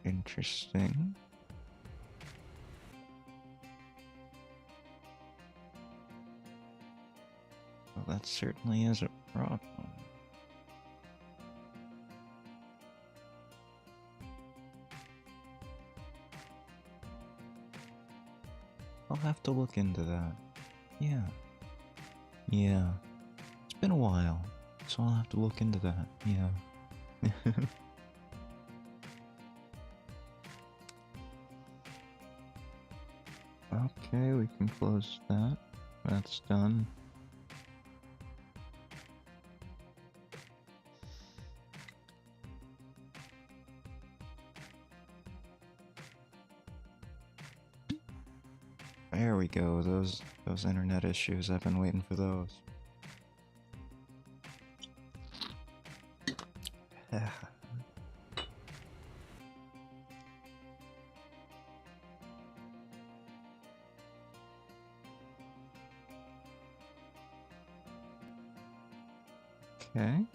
Interesting. Well, that certainly is a problem. I'll have to look into that. Yeah. Yeah. It's been a while, so I'll have to look into that. Yeah. Okay, we can close that. That's done. There we go. Those internet issues. I've been waiting for those. Okay.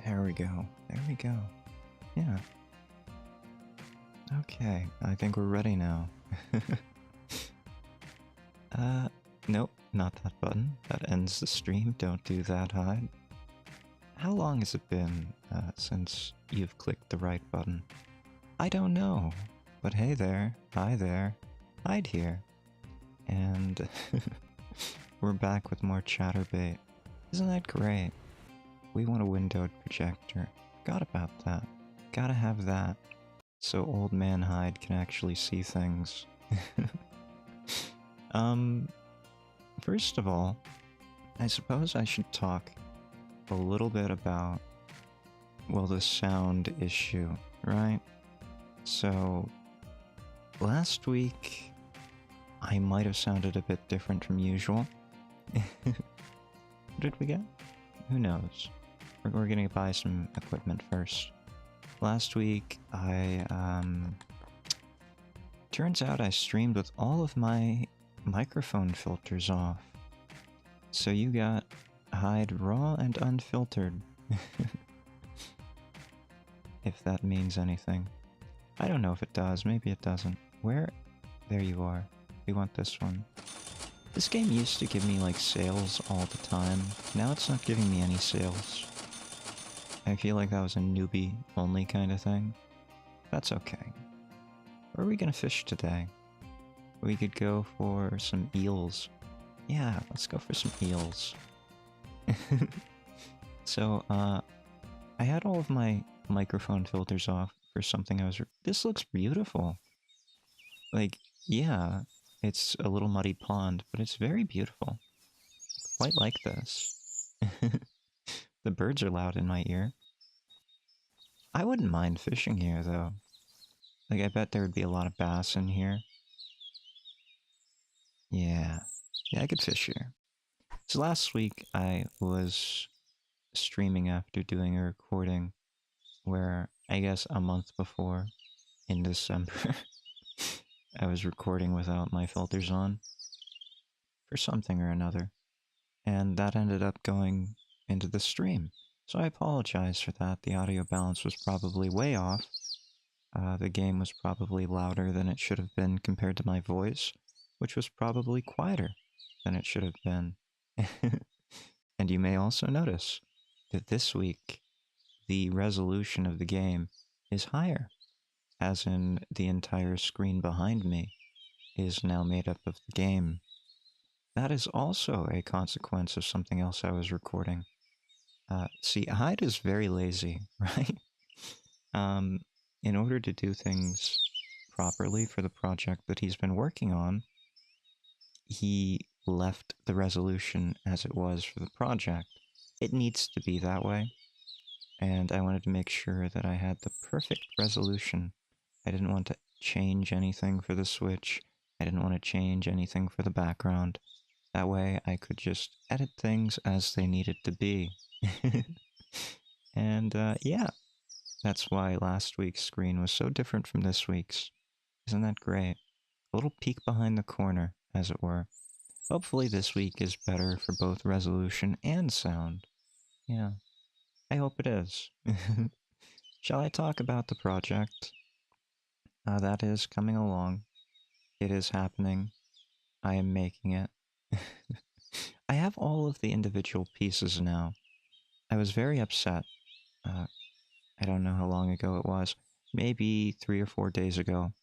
There we go. There we go. Yeah. Okay, I think we're ready now. Nope, not that button. That ends the stream. Don't do that, Hyde. How long has it been since you've clicked the right button? I don't know. But hey there. Hi there. Hyde here. And we're back with more ChatterBait. Isn't that great? We want a windowed projector. Forgot about that. Gotta have that. So old man Hyde can actually see things. First of all, I suppose I should talk a little bit about, well, the sound issue, right? So, last week, I might have sounded a bit different from usual. What did we get? Who knows? We're gonna buy some equipment first. Last week, turns out I streamed with all of my microphone filters off. So you got Hyde raw and unfiltered. If that means anything. I don't know if it does, maybe it doesn't. Where? There you are. We want this one. This game used to give me like sales all the time. Now it's not giving me any sales. I feel like that was a newbie only kind of thing. That's okay. Where are we gonna fish today? We could go for some eels. Yeah, let's go for some eels. So, I had all of my microphone filters off for something I was... This looks beautiful. Like, yeah, it's a little muddy pond, but it's very beautiful. Quite like this. The birds are loud in my ear. I wouldn't mind fishing here, though. Like, I bet there would be a lot of bass in here. Yeah. Yeah, I could fish here. So last week, I was streaming after doing a recording where, I guess a month before, in December, I was recording without my filters on for something or another. And that ended up going into the stream. So I apologize for that. The audio balance was probably way off. The game was probably louder than it should have been compared to my voice, which was probably quieter than it should have been. And you may also notice that this week, the resolution of the game is higher, as in the entire screen behind me is now made up of the game. That is also a consequence of something else I was recording. See, Hyde is very lazy, right? In order to do things properly for the project that he's been working on, he left the resolution as it was for the project. It needs to be that way, and I wanted to make sure that I had the perfect resolution. I didn't want to change anything for the Switch. I didn't want to change anything for the background. That way I could just edit things as they needed to be. And yeah, That's why last week's screen was so different from this week's. Isn't that great? A little peek behind the corner, as it were. Hopefully this week is better for both resolution and sound. Yeah, I hope it is. Shall I talk about the project? That is coming along. It is happening. I am making it. I have all of the individual pieces now. I was very upset. Uh, I don't know how long ago it was. Maybe 3 or 4 days ago.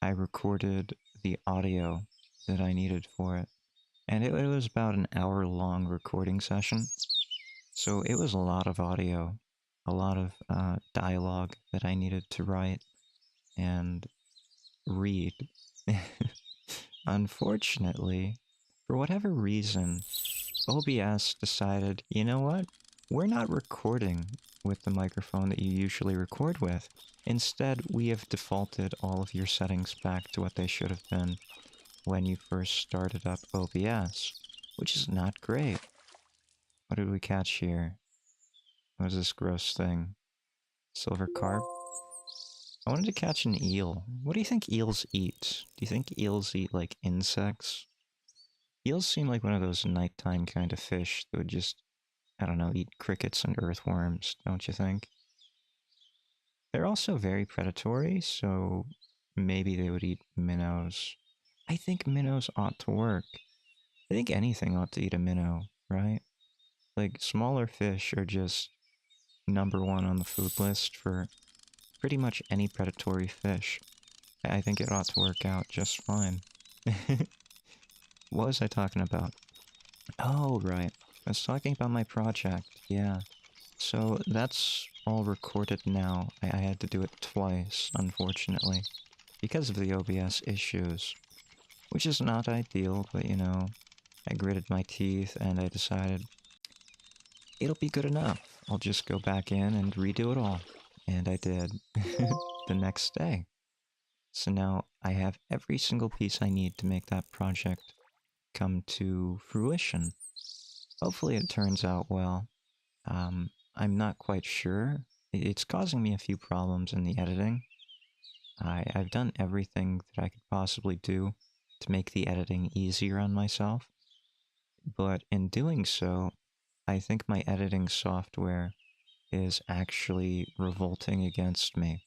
I recorded the audio that I needed for it. And it was about an hour-long recording session. So it was a lot of audio, a lot of dialogue that I needed to write and read. Unfortunately, for whatever reason, OBS decided, you know what? We're not recording with the microphone that you usually record with. Instead, we have defaulted all of your settings back to what they should have been when you first started up OBS, which is not great. What did we catch here? What was this gross thing? Silver carp? I wanted to catch an eel. What do you think eels eat? Do you think eels eat, like, insects? Eels seem like one of those nighttime kind of fish that would just, I don't know, eat crickets and earthworms, don't you think? They're also very predatory, so maybe they would eat minnows. I think minnows ought to work. I think anything ought to eat a minnow, right? Like, smaller fish are just #1 on the food list for pretty much any predatory fish. I think it ought to work out just fine. What was I talking about? Oh, right. I was talking about my project, yeah. So that's all recorded now. I had to do it twice, unfortunately, because of the OBS issues. Which is not ideal, but you know, I gritted my teeth and I decided it'll be good enough. I'll just go back in and redo it all. And I did. The next day. So now I have every single piece I need to make that project come to fruition. Hopefully it turns out well. I'm not quite sure. It's causing me a few problems in the editing. I've done everything that I could possibly do to make the editing easier on myself. But in doing so, I think my editing software is actually revolting against me.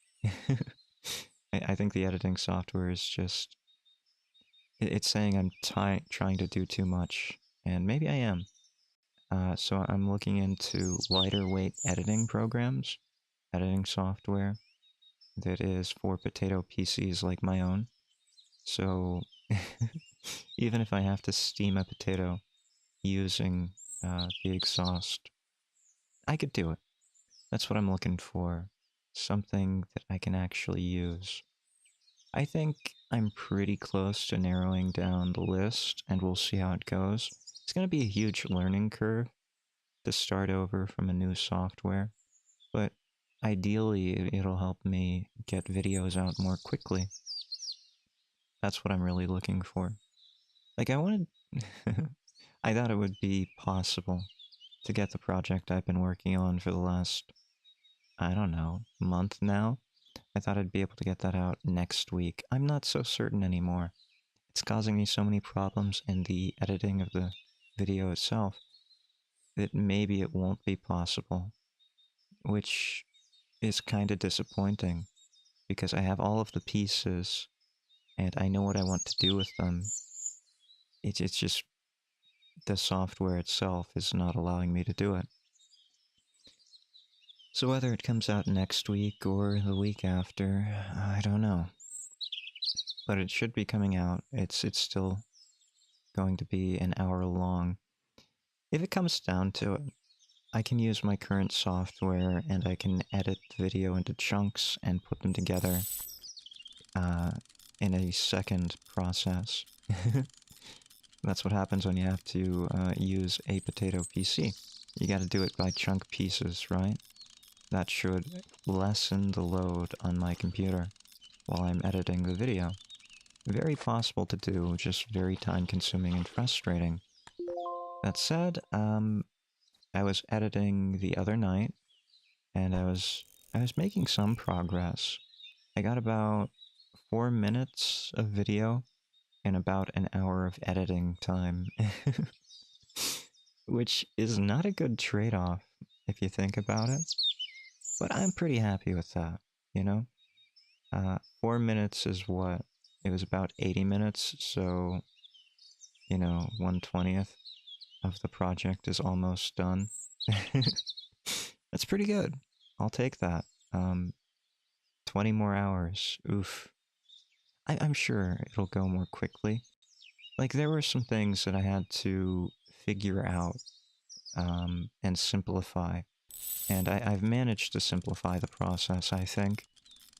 I think the editing software is just... It's saying I'm trying to do too much, and maybe I am. So I'm looking into lighter weight editing programs, editing software that is for potato PCs like my own. So even if I have to steam a potato using the exhaust, I could do it. That's what I'm looking for. Something that I can actually use. I think I'm pretty close to narrowing down the list, and we'll see how it goes. It's going to be a huge learning curve to start over from a new software, but ideally it'll help me get videos out more quickly. That's what I'm really looking for. Like, I wanted... I thought it would be possible to get the project I've been working on for the last, I don't know, month now. I thought I'd be able to get that out next week. I'm not so certain anymore. It's causing me so many problems in the editing of the video itself that maybe it won't be possible, which is kind of disappointing because I have all of the pieces and I know what I want to do with them. It's just the software itself is not allowing me to do it. So whether it comes out next week or the week after, I don't know. But it should be coming out. It's still going to be an hour long. If it comes down to it, I can use my current software and I can edit the video into chunks and put them together in a second process. That's what happens when you have to use a potato PC. You gotta do it by chunk pieces, right? That should lessen the load on my computer while I'm editing the video. Very possible to do, just very time-consuming and frustrating. That said, I was editing the other night, and I was I was making some progress. I got about 4 minutes of video and about an hour of editing time. Which is not a good trade-off if you think about it. But I'm pretty happy with that, you know? 4 minutes is what? It was about 80 minutes, so, 1/20th of the project is almost done. That's pretty good. I'll take that. 20 more hours. Oof. I'm sure it'll go more quickly. Like, there were some things that I had to figure out and simplify. And I've managed to simplify the process, I think,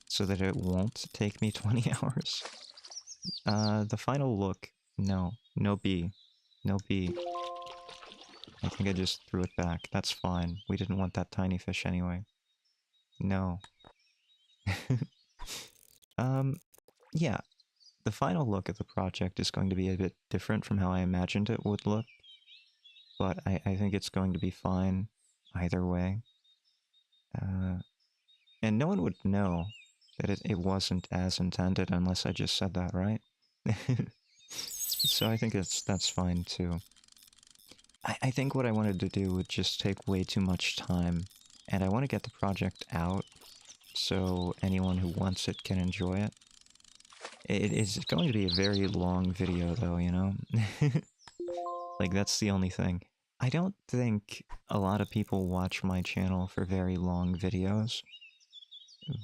so that it won't take me 20 hours. The final look, no. No B. No B. I think I just threw it back. That's fine. We didn't want that tiny fish anyway. No. Yeah. The final look at the project is going to be a bit different from how I imagined it would look. But I think it's going to be fine either way. And no one would know that it wasn't as intended unless I just said that, right? So I think that's fine too. I think what I wanted to do would just take way too much time, and I want to get the project out so anyone who wants it can enjoy it. It is going to be a very long video though, you know? Like, that's the only thing. I don't think a lot of people watch my channel for very long videos,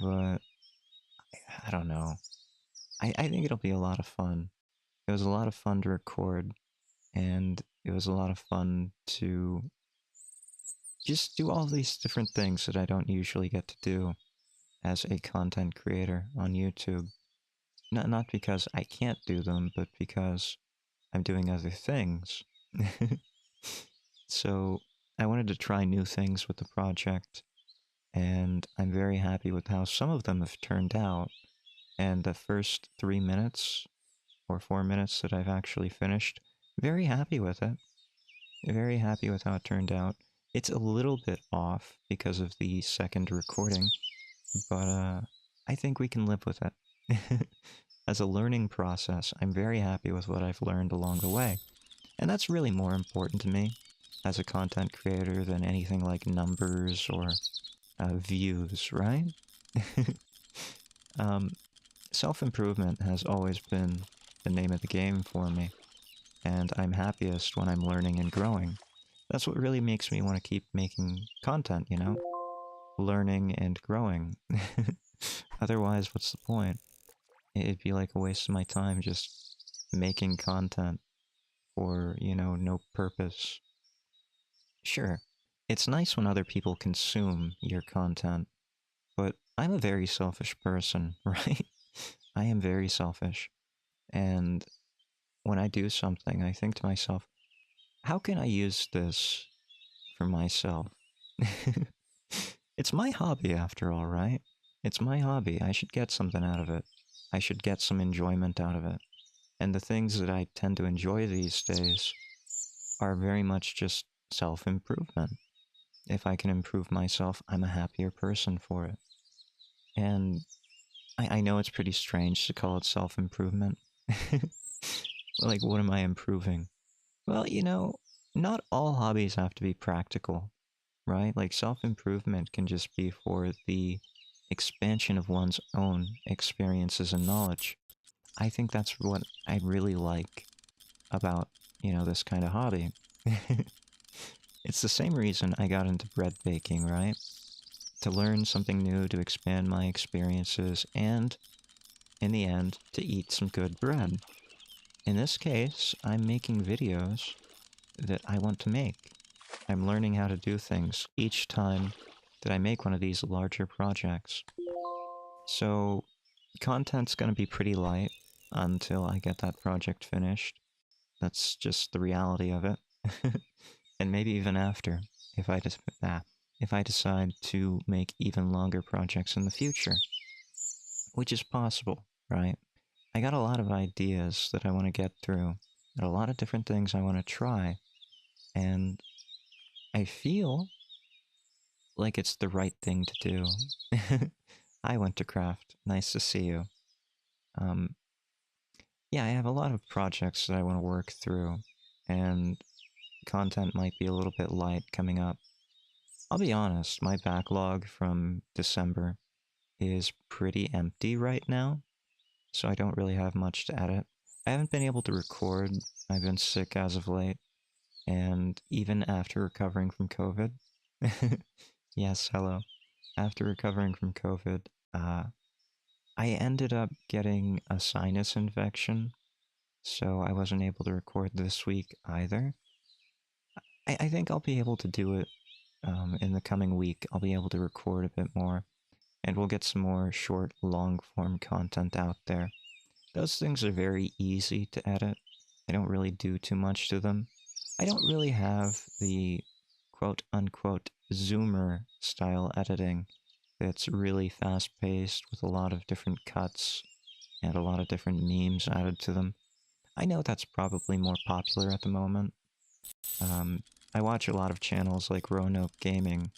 but I don't know. I think it'll be a lot of fun. It was a lot of fun to record, and it was a lot of fun to just do all these different things that I don't usually get to do as a content creator on YouTube. Not because I can't do them, but because I'm doing other things. So I wanted to try new things with the project, and I'm very happy with how some of them have turned out. And the first 3 minutes or 4 minutes that I've actually finished, very happy with it. Very happy with how it turned out. It's a little bit off because of the second recording, but I think we can live with it. As a learning process, I'm very happy with what I've learned along the way. And that's really more important to me as a content creator than anything like numbers or views, right? Self-improvement has always been the name of the game for me, and I'm happiest when I'm learning and growing. That's what really makes me want to keep making content, you know? Learning and growing. Otherwise, what's the point? It'd be like a waste of my time just making content for, no purpose. Sure, it's nice when other people consume your content, but I'm a very selfish person, right? I am very selfish. And when I do something, I think to myself, how can I use this for myself? It's my hobby after all, right? It's my hobby. I should get something out of it. I should get some enjoyment out of it. And the things that I tend to enjoy these days are very much just self-improvement. If I can improve myself, I'm a happier person for it. And I know it's pretty strange to call it self-improvement. Like, what am I improving? Well, not all hobbies have to be practical, right? Like, self-improvement can just be for the expansion of one's own experiences and knowledge. I think that's what I really like about, this kind of hobby. It's the same reason I got into bread baking, right? To learn something new, to expand my experiences, and, in the end, to eat some good bread. In this case, I'm making videos that I want to make. I'm learning how to do things each time that I make one of these larger projects. So, content's gonna be pretty light until I get that project finished. That's just the reality of it. And maybe even after, if I decide to make even longer projects in the future. Which is possible, right? I got a lot of ideas that I want to get through. There are a lot of different things I want to try. And I feel like it's the right thing to do. Hi, Wintercraft. Nice to see you. Um, yeah, I have a lot of projects that I want to work through, and content might be a little bit light coming up. I'll be honest, my backlog from December is pretty empty right now, so I don't really have much to edit. I haven't been able to record. I've been sick as of late, and even after recovering from COVID, yes, hello. After recovering from COVID, uh, I ended up getting a sinus infection, so I wasn't able to record this week either. I think I'll be able to do it in the coming week. I'll be able to record a bit more, and we'll get some more short, long form content out there. Those things are very easy to edit. I don't really do too much to them. I don't really have the quote unquote zoomer style editing that's really fast paced with a lot of different cuts and a lot of different memes added to them. I know that's probably more popular at the moment. I watch a lot of channels like Roanoke Gaming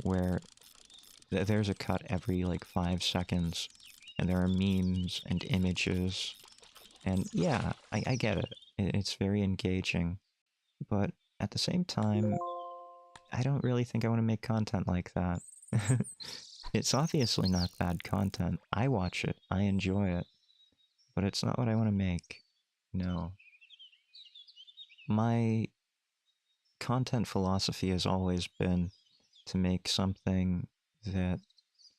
where there's a cut every like 5 seconds and there are memes and images. And yeah, I get it. It's very engaging. But at the same time, I don't really think I want to make content like that. It's obviously not bad content. I watch it, I enjoy it, but it's not what I want to make. No. My content philosophy has always been to make something that,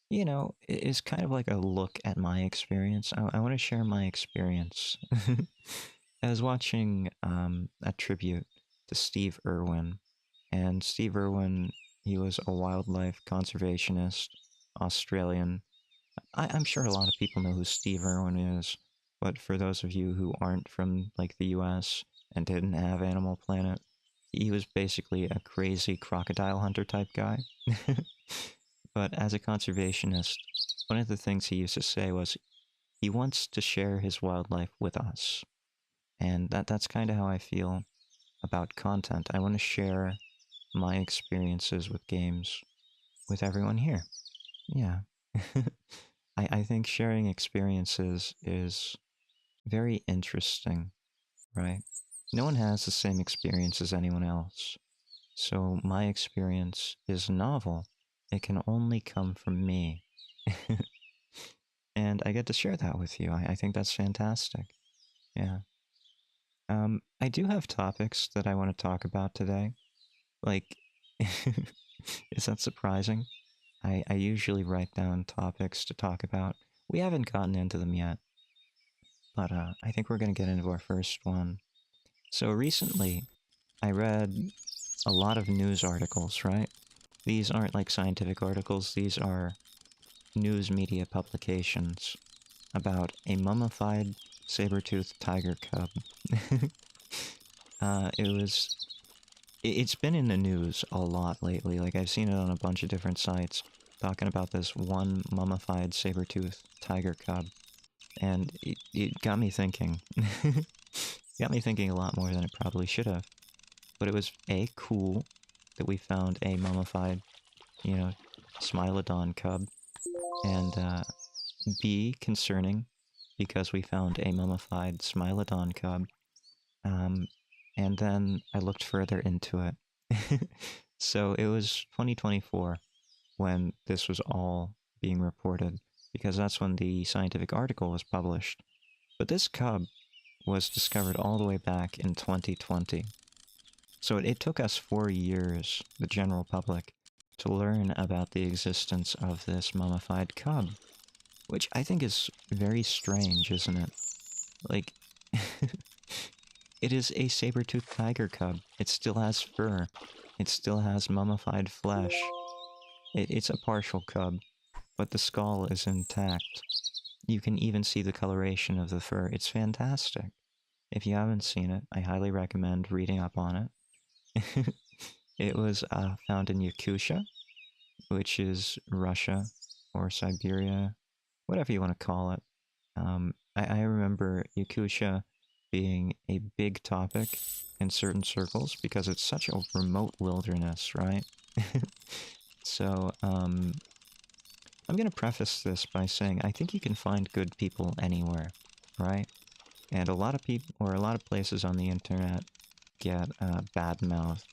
you know, is kind of like a look at my experience. I want to share my experience. I was watching a tribute to Steve Irwin, and Steve Irwin, he was a wildlife conservationist, Australian. I'm sure a lot of people know who Steve Irwin is, but for those of you who aren't from like the US and didn't have Animal Planet, he was basically a crazy crocodile hunter type guy. But as a conservationist, one of the things he used to say was he wants to share his wildlife with us. And that's kind of how I feel about content. I want to share my experiences with games with everyone here. Yeah. I think sharing experiences is very interesting, right? No one has the same experience as anyone else. So my experience is novel. It can only come from me. And I get to share that with you. I think that's fantastic. Yeah. I do have topics that I want to talk about today. Like, is that surprising? I usually write down topics to talk about. We haven't gotten into them yet, but I think we're going to get into our first one. So recently, I read a lot of news articles, right? These aren't like scientific articles, these are news media publications about a mummified saber-toothed tiger cub. It was it's been in the news a lot lately. Like, I've seen it on a bunch of different sites talking about this one mummified saber-toothed tiger cub. And it got me thinking. Got me thinking a lot more than it probably should have. But it was A, cool that we found a mummified, you know, smilodon cub. And B, concerning because we found a mummified smilodon cub. Um, and then I looked further into it. So it was 2024 when this was all being reported, because that's when the scientific article was published. But this cub was discovered all the way back in 2020. So it took us 4 years, the general public, to learn about the existence of this mummified cub, which I think is very strange, isn't it? Like, it is a saber-toothed tiger cub. It still has fur. It still has mummified flesh. It's a partial cub, but the skull is intact. You can even see the coloration of the fur. It's fantastic. If you haven't seen it, I highly recommend reading up on it. It was found in Yakutia, which is Russia or Siberia, whatever you want to call it. I remember Yakutia being a big topic in certain circles because it's such a remote wilderness, right? So, I'm gonna preface this by saying I think you can find good people anywhere, right? And a lot of people, or a lot of places on the internet get bad mouth,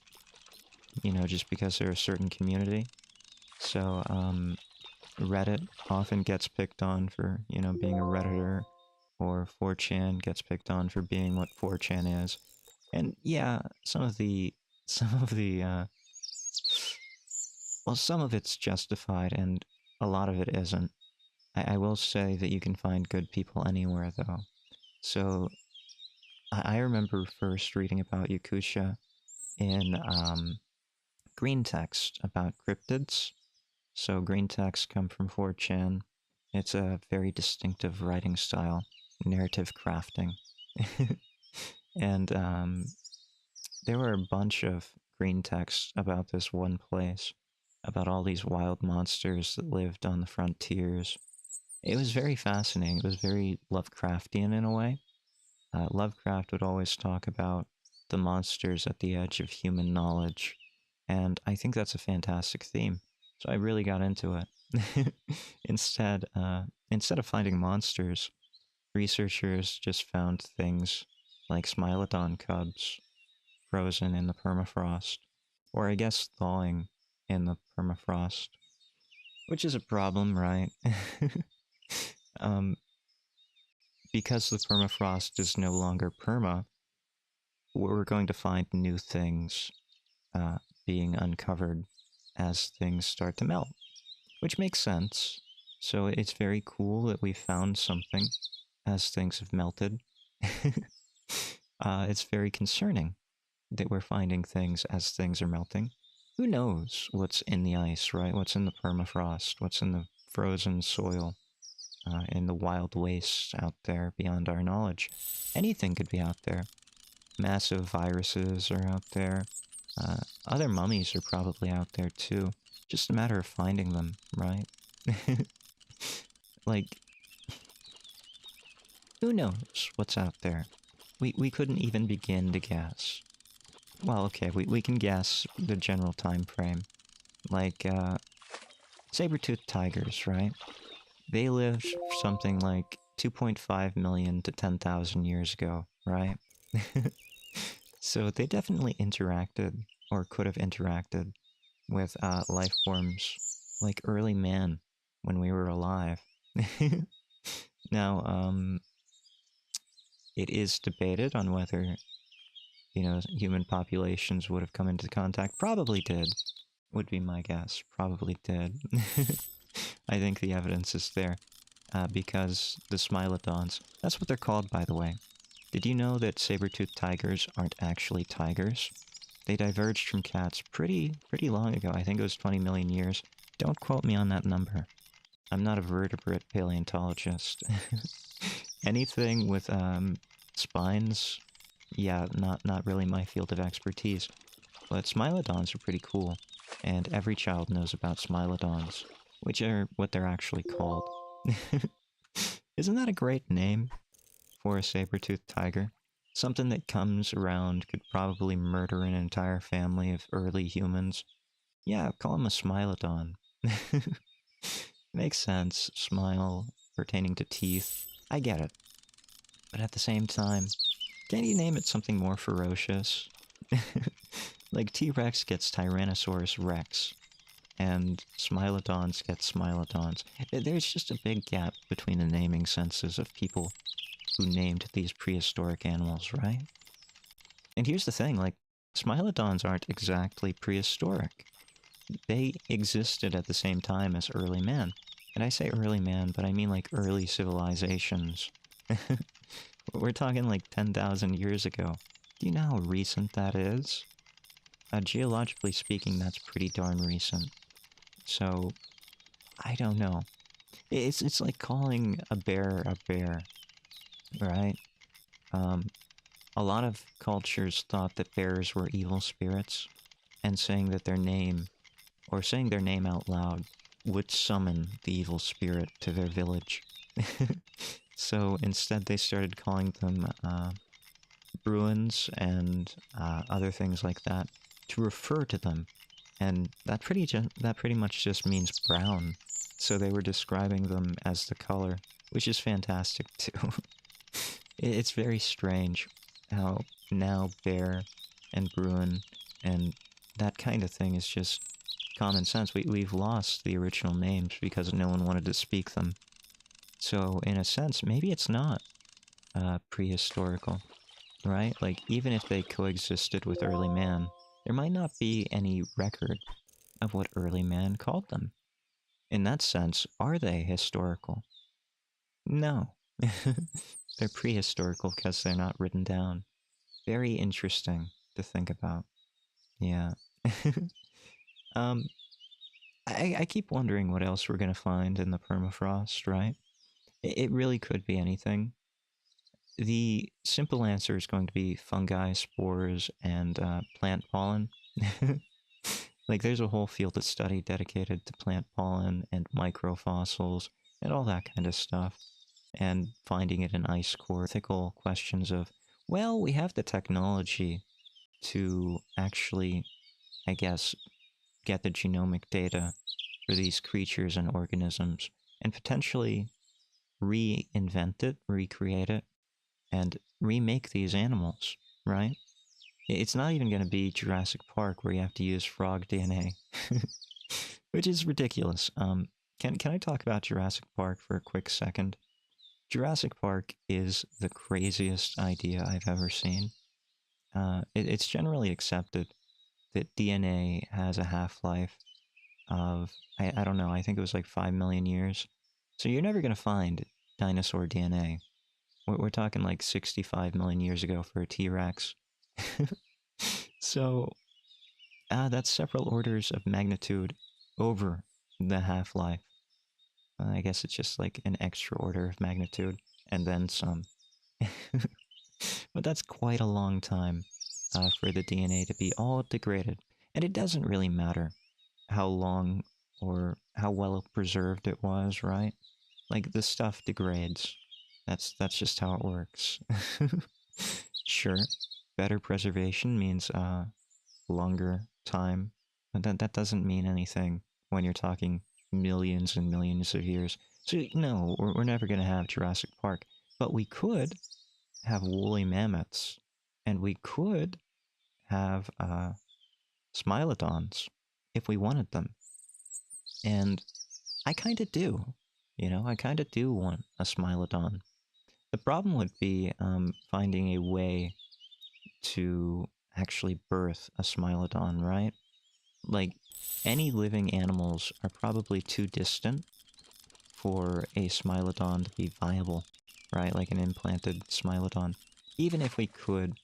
you know, just because they're a certain community. So, Reddit often gets picked on for, you know, being a Redditor, or 4chan gets picked on for being what 4chan is. And yeah, some of the, some of the, well, some of it's justified and a lot of it isn't. I will say that you can find good people anywhere, though. So, I remember first reading about Yakutia in green text about cryptids. So green text come from 4chan. It's a very distinctive writing style, narrative crafting. And there were a bunch of green texts about this one place, about all these wild monsters that lived on the frontiers. It was very fascinating. It was very Lovecraftian in a way. Lovecraft would always talk about the monsters at the edge of human knowledge, and I think that's a fantastic theme. So I really got into it. Instead of finding monsters, researchers just found things like smilodon cubs frozen in the permafrost, or I guess thawing in the permafrost, which is a problem, right? um, because the permafrost is no longer perma, we're going to find new things uh, being uncovered as things start to melt, which makes sense. So it's very cool that we found something as things have melted. It's very concerning that we're finding things as things are melting. Who knows what's in the ice, right? What's in the permafrost? What's in the frozen soil? In the wild wastes out there beyond our knowledge. Anything could be out there. Massive viruses are out there. Other mummies are probably out there too. Just a matter of finding them, right? Like, who knows what's out there? We couldn't even begin to guess. Well, okay, we can guess the general time frame. Like, saber-toothed tigers, right? They lived something like 2.5 million to 10,000 years ago, right? So they definitely interacted, or could have interacted, with life forms like early man when we were alive. Now, it is debated on whether, you know, human populations would have come into contact. Probably did, would be my guess. Probably did. I think the evidence is there, because the smilodons, that's what they're called, by the way. Did you know that saber-toothed tigers aren't actually tigers? They diverged from cats pretty long ago. I think it was 20 million years. Don't quote me on that number. I'm not a vertebrate paleontologist. Anything with spines, yeah, not really my field of expertise. But smilodons are pretty cool, and every child knows about smilodons, which are what they're actually called. Isn't that a great name for a saber-toothed tiger? Something that comes around, could probably murder an entire family of early humans. Yeah, call him a smilodon. Makes sense. Smile pertaining to teeth. I get it. But at the same time, can't you name it something more ferocious? Like T-Rex gets Tyrannosaurus Rex, and Smilodons get Smilodons. There's just a big gap between the naming senses of people who named these prehistoric animals, right? And here's the thing, like, Smilodons aren't exactly prehistoric. They existed at the same time as early man. And I say early man, but I mean like early civilizations. We're talking like 10,000 years ago. Do you know how recent that is? Geologically speaking, that's pretty darn recent. So, I don't know. It's like calling a bear, right? A lot of cultures thought that bears were evil spirits, and saying that their name, or saying their name out loud, would summon the evil spirit to their village. So instead they started calling them Bruins and other things like that to refer to them and that pretty much just means brown. So they were describing them as the color, which is fantastic too. It's very strange how now bear and Bruin and that kind of thing is just common sense. We've lost the original names because no one wanted to speak them. So in a sense, maybe it's not prehistorical, right? Like, even if they coexisted with early man, there might not be any record of what early man called them. In that sense, are they historical? No. They're prehistorical because they're not written down. Very interesting to think about. Yeah. um, I keep wondering what else we're gonna find in the permafrost, right? It really could be anything. The simple answer is going to be fungi, spores, and plant pollen. Like, there's a whole field of study dedicated to plant pollen and microfossils and all that kind of stuff. And finding it in ice core. Ethical questions of, well, we have the technology to actually, I guess, get the genomic data for these creatures and organisms and potentially reinvent it, recreate it, and remake these animals, right? It's not even going to be Jurassic Park where you have to use frog DNA, which is ridiculous. Can I talk about Jurassic Park for a quick second? Jurassic Park is the craziest idea I've ever seen. It's generally accepted that DNA has a half-life of, I don't know, I think it was like 5 million years. So you're never going to find dinosaur DNA. We're talking like 65 million years ago for a T-Rex. So that's several orders of magnitude over the half-life. I guess it's just like an extra order of magnitude, and then some. But that's quite a long time for the DNA to be all degraded. And it doesn't really matter how long or how well preserved it was, right? Like, the stuff degrades. That's just how it works. Sure, better preservation means longer time, but that doesn't mean anything when you're talking millions and millions of years. So no, we're never going to have Jurassic Park, but we could have woolly mammoths, and we could have smilodons if we wanted them. And I kind of do. You know, I kind of do want a smilodon. The problem would be finding a way to actually birth a smilodon, right? Like, any living animals are probably too distant for a smilodon to be viable, right? Like an implanted smilodon. Even if we could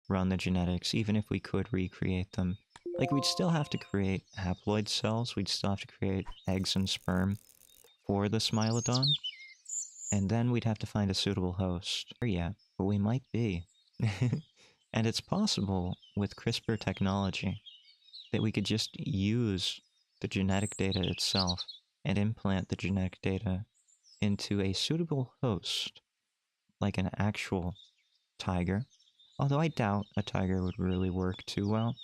run the genetics, even if we could recreate them, like, we'd still have to create haploid cells, we'd still have to create eggs and sperm for the smilodon, and then we'd have to find a suitable host. Yeah, but we might be. And it's possible with CRISPR technology that we could just use the genetic data itself and implant the genetic data into a suitable host, like an actual tiger. Although I doubt a tiger would really work too well.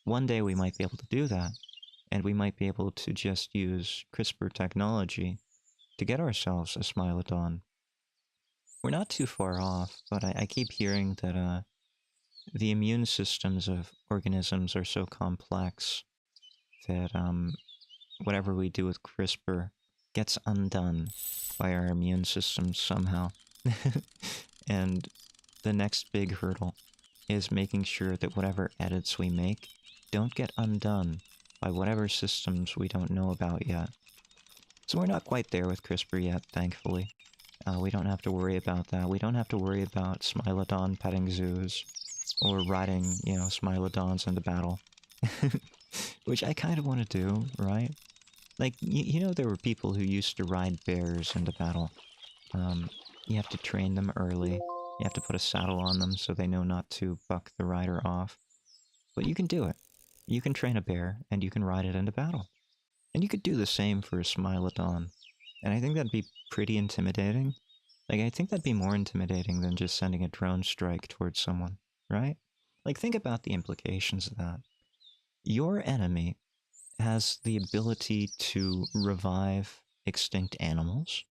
One day we might be able to do that, and we might be able to just use CRISPR technology to get ourselves a smilodon. We're not too far off, but I keep hearing that the immune systems of organisms are so complex that whatever we do with CRISPR gets undone by our immune systems somehow. And the next big hurdle is making sure that whatever edits we make don't get undone by whatever systems we don't know about yet. So we're not quite there with CRISPR yet, thankfully. We don't have to worry about that. We don't have to worry about Smilodon petting zoos or riding, Smilodons into battle. Which I kind of want to do, right? Like, there were people who used to ride bears into battle. You have to train them early. You have to put a saddle on them so they know not to buck the rider off. But you can do it. You can train a bear, and you can ride it into battle. And you could do the same for a Smilodon. And I think that'd be pretty intimidating. Like, I think that'd be more intimidating than just sending a drone strike towards someone, right? Like, think about the implications of that. Your enemy has the ability to revive extinct animals,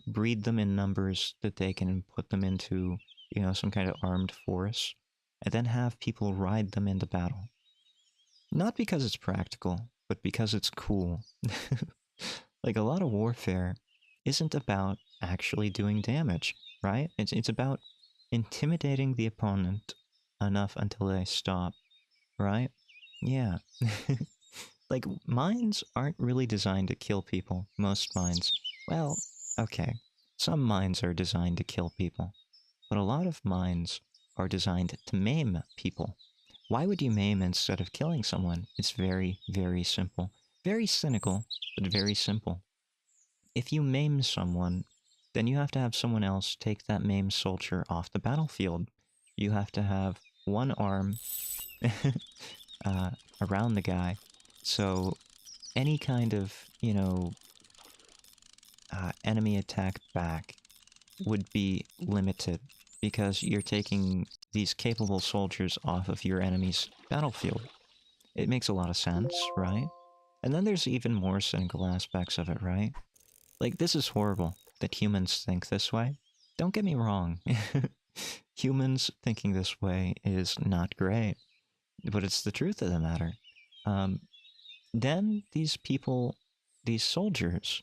breed them in numbers that they can put them into, you know, some kind of armed force, and then have people ride them into battle. Not because it's practical, but because it's cool. Like, a lot of warfare isn't about actually doing damage, right? It's about intimidating the opponent enough until they stop, right? Yeah. Like, mines aren't really designed to kill people. Most mines. Well, okay. Some mines are designed to kill people. But a lot of mines are designed to maim people. Why would you maim instead of killing someone? It's very, very simple. Very cynical, but very simple. If you maim someone, then you have to have someone else take that maimed soldier off the battlefield. You have to have one arm around the guy. So any kind of, you know, enemy attack back would be limited because you're taking these capable soldiers off of your enemy's battlefield. It makes a lot of sense, right? And then there's even more cynical aspects of it, right? Like, this is horrible that humans think this way. Don't get me wrong. Humans thinking this way is not great, but it's the truth of the matter. Then these people, these soldiers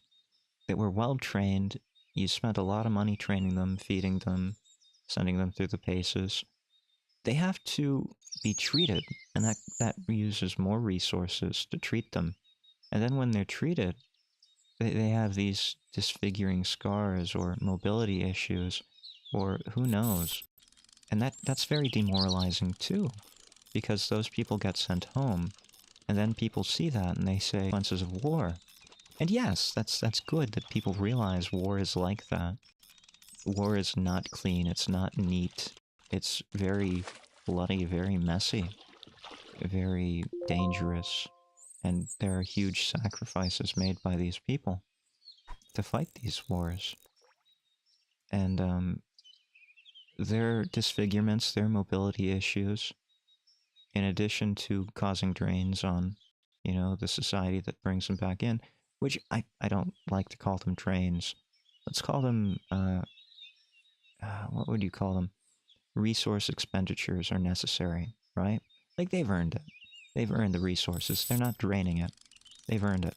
that were well trained, you spent a lot of money training them, feeding them, sending them through the paces. They have to be treated, and that uses more resources to treat them. And then when they're treated, they have these disfiguring scars or mobility issues, or who knows. And that's very demoralizing too, because those people get sent home, and then people see that and they say, consequences of war. And yes, that's good that people realize war is like that. War is not clean, it's not neat. It's very bloody, very messy, very dangerous. And there are huge sacrifices made by these people to fight these wars. And their disfigurements, their mobility issues, in addition to causing drains on, you know, the society that brings them back in, which I don't like to call them drains. Let's call them, what would you call them? Resource expenditures are necessary, right? Like, they've earned it. They've earned the resources. They're not draining it. They've earned it.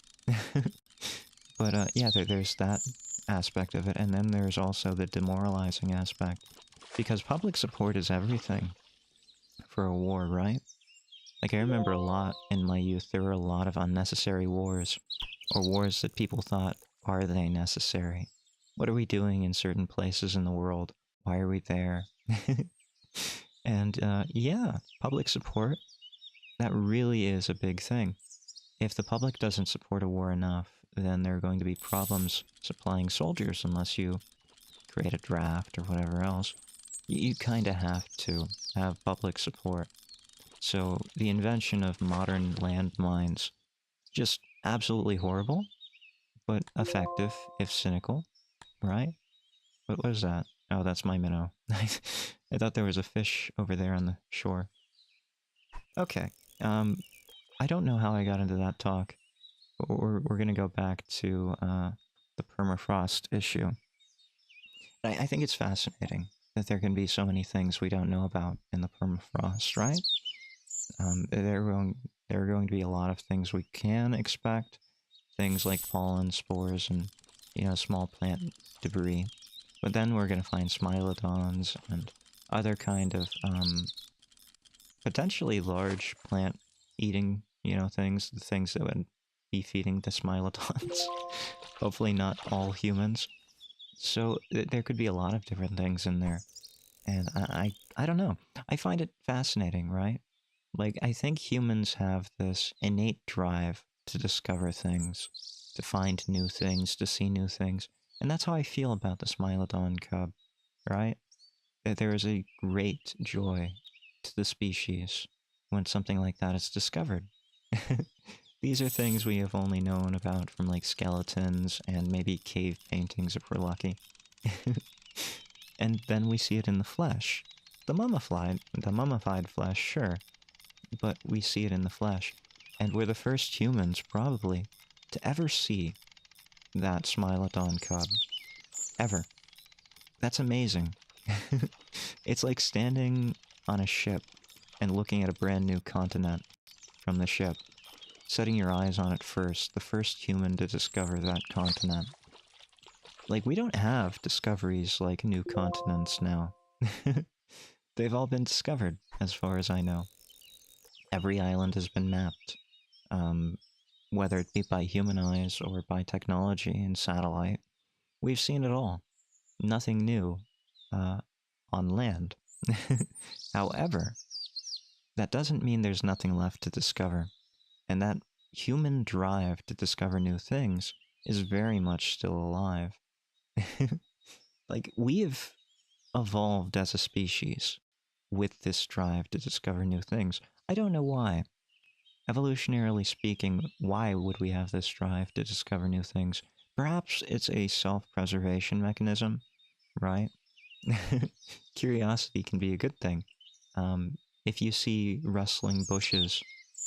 But yeah, there's that aspect of it, and then there's also the demoralizing aspect. Because public support is everything for a war, right? Like, I remember a lot in my youth, there were a lot of unnecessary wars, or wars that people thought, are they necessary? What are we doing in certain places in the world? Why are we there? And yeah, public support, that really is a big thing. If the public doesn't support a war enough, then there are going to be problems supplying soldiers unless you create a draft or whatever else. You kind of have to have public support. So the invention of modern landmines, just absolutely horrible, but effective if cynical, right? What was that? Oh, that's my minnow. I thought there was a fish over there on the shore. Okay, I don't know how I got into that talk, but we're gonna go back to the permafrost issue. I think it's fascinating that there can be so many things we don't know about in the permafrost, right? There are going to be a lot of things we can expect, things like pollen, spores, and, you know, small plant debris. But then we're going to find smilodons and other kind of potentially large plant-eating, you know, things, the things that would be feeding the smilodons. Hopefully not all humans. So there could be a lot of different things in there. And I don't know. I find it fascinating, right? Like, I think humans have this innate drive to discover things, to find new things, to see new things. And that's how I feel about the Smilodon cub, right? That there is a great joy to the species when something like that is discovered. These are things we have only known about from, like, skeletons and maybe cave paintings if we're lucky. And then we see it in the flesh. The mummified flesh, sure, but we see it in the flesh. And we're the first humans, probably, to ever see that smilodon cub. Ever. That's amazing. It's like standing on a ship and looking at a brand new continent from the ship. Setting your eyes on it first, the first human to discover that continent. Like, we don't have discoveries like new continents now. They've all been discovered, as far as I know. Every island has been mapped, whether it be by human eyes or by technology and satellite. We've seen it all. Nothing new on land. However, that doesn't mean there's nothing left to discover. And that human drive to discover new things is very much still alive. Like, we've evolved as a species with this drive to discover new things. I don't know why. Evolutionarily speaking, why would we have this drive to discover new things? Perhaps it's a self-preservation mechanism, right? Curiosity can be a good thing. If you see rustling bushes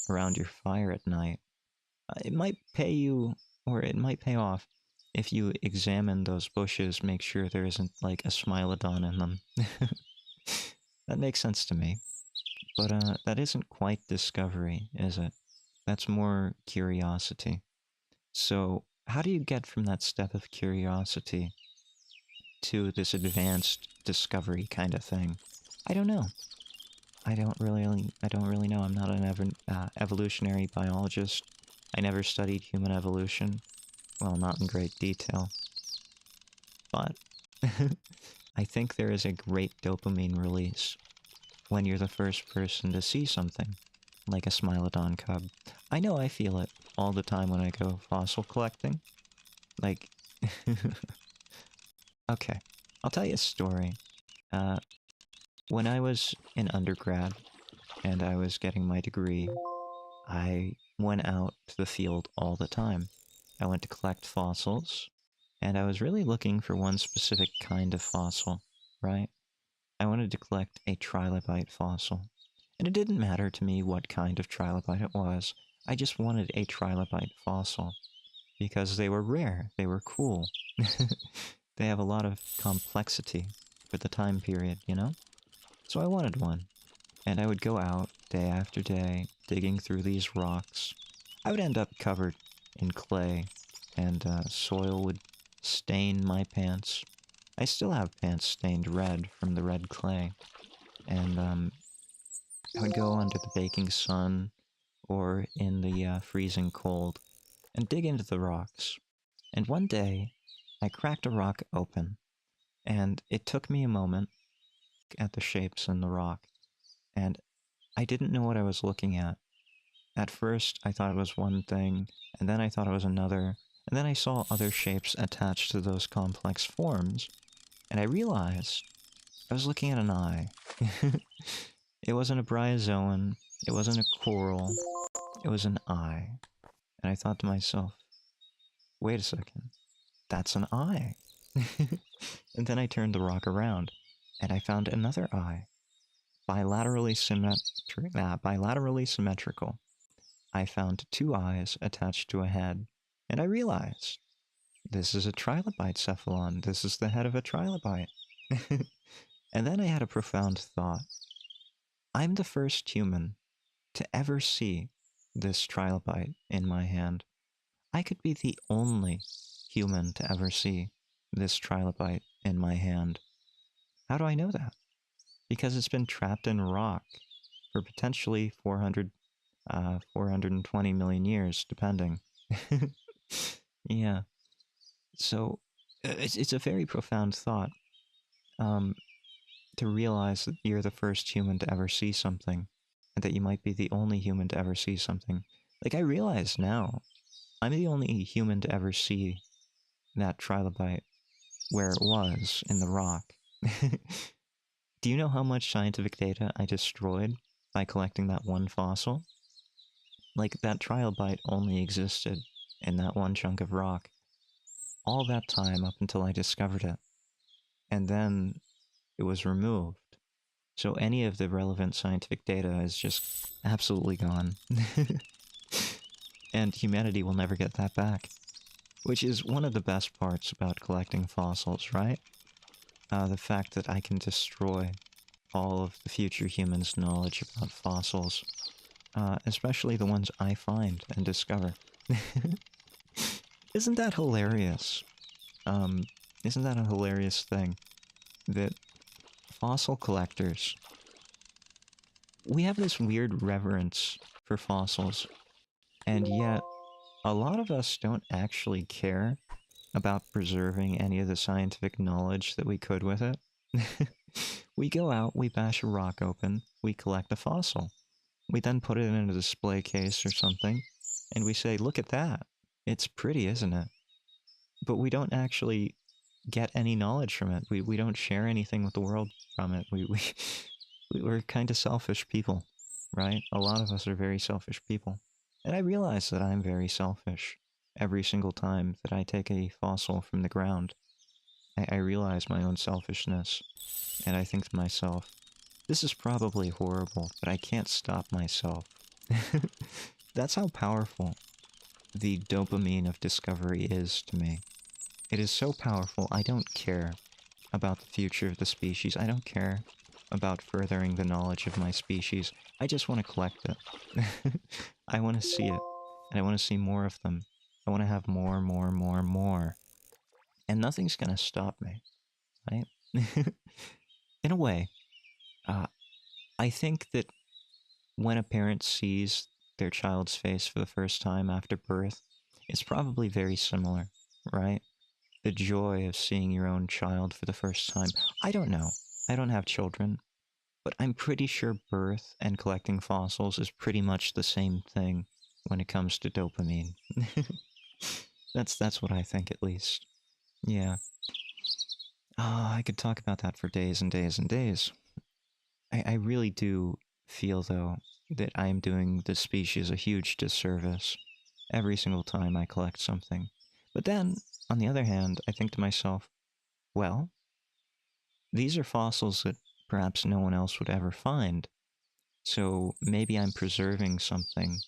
around your fire at night, it might pay you, or it might pay off, if you examine those bushes, make sure there isn't, like, a smilodon in them. That makes sense to me. But that isn't quite discovery, is it? That's more curiosity. So, how do you get from that step of curiosity to this advanced discovery kind of thing? I don't know. I don't really know. I'm not an evolutionary biologist. I never studied human evolution. Well, not in great detail. But I think there is a great dopamine release when you're the first person to see something, like a smilodon cub. I know I feel it all the time when I go fossil collecting. Like, okay, I'll tell you a story. When I was in undergrad and I was getting my degree, I went out to the field all the time. I went to collect fossils, and I was really looking for one specific kind of fossil, right? I wanted to collect a trilobite fossil. And it didn't matter to me what kind of trilobite it was. I just wanted a trilobite fossil. Because they were rare. They were cool. They have a lot of complexity for the time period, you know? So I wanted one. And I would go out day after day, digging through these rocks. I would end up covered in clay, and soil would stain my pants. I still have pants stained red from the red clay. And I would go under the baking sun, or in the freezing cold, and dig into the rocks. And one day, I cracked a rock open, and it took me a moment at the shapes in the rock, and I didn't know what I was looking at. At first, I thought it was one thing, and then I thought it was another, and then I saw other shapes attached to those complex forms, and I realized I was looking at an eye. It wasn't a bryozoan, it wasn't a coral, it was an eye. And I thought to myself, wait a second, that's an eye. And then I turned the rock around, and I found another eye. Bilaterally symmetrical. I found two eyes attached to a head, and I realized, this is a trilobite cephalon, this is the head of a trilobite. And then I had a profound thought. I'm the first human to ever see this trilobite in my hand. I could be the only human to ever see this trilobite in my hand. How do I know that? Because it's been trapped in rock for potentially 420 million years, depending. Yeah. So, it's a very profound thought. To realize that you're the first human to ever see something, and that you might be the only human to ever see something. Like, I realize now, I'm the only human to ever see that trilobite where it was, in the rock. Do you know how much scientific data I destroyed by collecting that one fossil? Like, that trilobite only existed in that one chunk of rock all that time up until I discovered it. And then it was removed. So any of the relevant scientific data is just absolutely gone. And humanity will never get that back. Which is one of the best parts about collecting fossils, right? The fact that I can destroy all of the future humans' knowledge about fossils. Especially the ones I find and discover. Isn't that hilarious? Isn't that a hilarious thing? That fossil collectors... We have this weird reverence for fossils, and yet a lot of us don't actually care about preserving any of the scientific knowledge that we could with it. We go out, we bash a rock open, we collect a fossil. We then put it in a display case or something, and we say, look at that. It's pretty, isn't it? But we don't actually get any knowledge from it. We don't share anything with the world from it. We're kind of selfish people, right? A lot of us are very selfish people. And I realize that I'm very selfish every single time that I take a fossil from the ground. I realize my own selfishness, and I think to myself, this is probably horrible, but I can't stop myself. That's how powerful the dopamine of discovery is to me. It is so powerful, I don't care about the future of the species. I don't care about furthering the knowledge of my species. I just want to collect it. I want to see it, and I want to see more of them. I want to have more, more, more, more. And nothing's gonna stop me, right? In a way, I think that when a parent sees their child's face for the first time after birth, it's probably very similar, right? The joy of seeing your own child for the first time. I don't know. I don't have children, but I'm pretty sure birth and collecting fossils is pretty much the same thing when it comes to dopamine. That's what I think, at least. Yeah. I could talk about that for days and days and days. I really do feel, though, that I am doing the species a huge disservice every single time I collect something. But then, on the other hand, I think to myself, well, these are fossils that perhaps no one else would ever find. So maybe I'm preserving something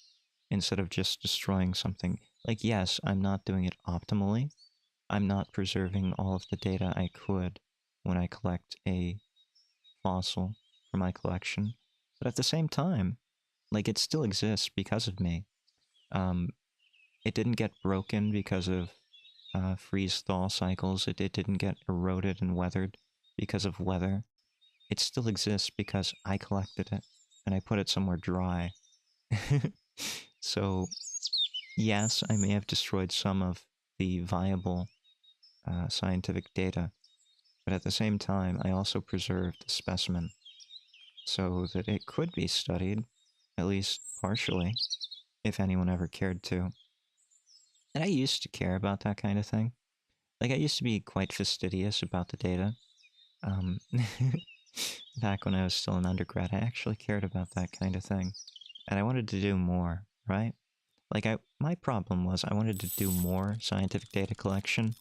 instead of just destroying something. Like, yes, I'm not doing it optimally. I'm not preserving all of the data I could when I collect a fossil for my collection. But at the same time, like, it still exists because of me. It didn't get broken because of freeze-thaw cycles. It didn't get eroded and weathered because of weather. It still exists because I collected it, and I put it somewhere dry. So, yes, I may have destroyed some of the viable scientific data, but at the same time, I also preserved the specimen so that it could be studied, at least partially, if anyone ever cared to. And I used to care about that kind of thing. Like, I used to be quite fastidious about the data. Um, back when I was still an undergrad, I actually cared about that kind of thing. And I wanted to do more, right? Like, my problem was I wanted to do more scientific data collection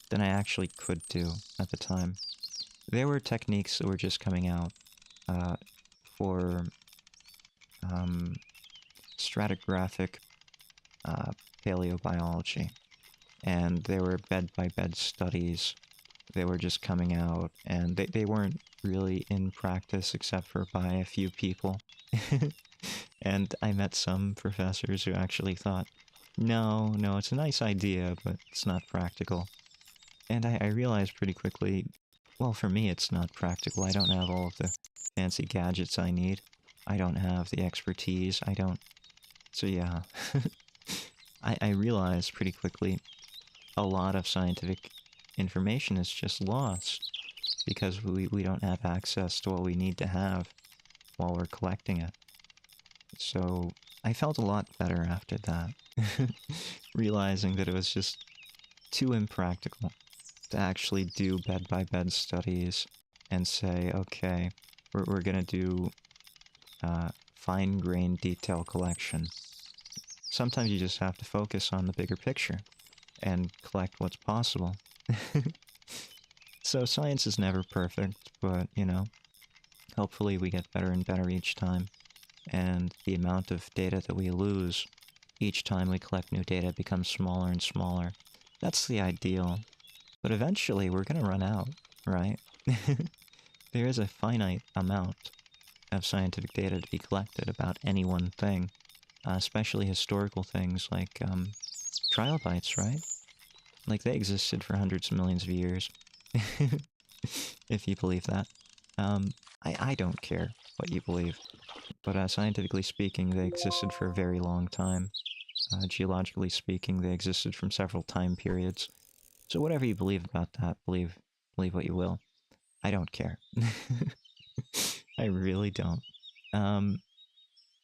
than I actually could do at the time. There were techniques that were just coming out for stratigraphic paleobiology, and there were bed-by-bed studies that were just coming out, and they weren't really in practice except for by a few people. And I met some professors who actually thought, no, it's a nice idea, but it's not practical. And I realized pretty quickly, well, for me it's not practical. I don't have all of the fancy gadgets I need. I don't have the expertise. I don't... So yeah. I realized pretty quickly a lot of scientific information is just lost because we don't have access to what we need to have while we're collecting it. So I felt a lot better after that, realizing that it was just too impractical to actually do bed-by-bed studies and say, okay, we're gonna do fine-grained detail collection. Sometimes you just have to focus on the bigger picture and collect what's possible. So science is never perfect, but, you know, hopefully we get better and better each time. And the amount of data that we lose Each time we collect new data, it becomes smaller and smaller. That's the ideal. But eventually, we're going to run out, right? There is a finite amount of scientific data to be collected about any one thing, especially historical things like trilobites, right? Like, they existed for hundreds of millions of years, if you believe that. I don't care what you believe, but scientifically speaking, they existed for a very long time. Geologically speaking, they existed from several time periods. So whatever you believe about that, believe what you will. I don't care. I really don't. Um,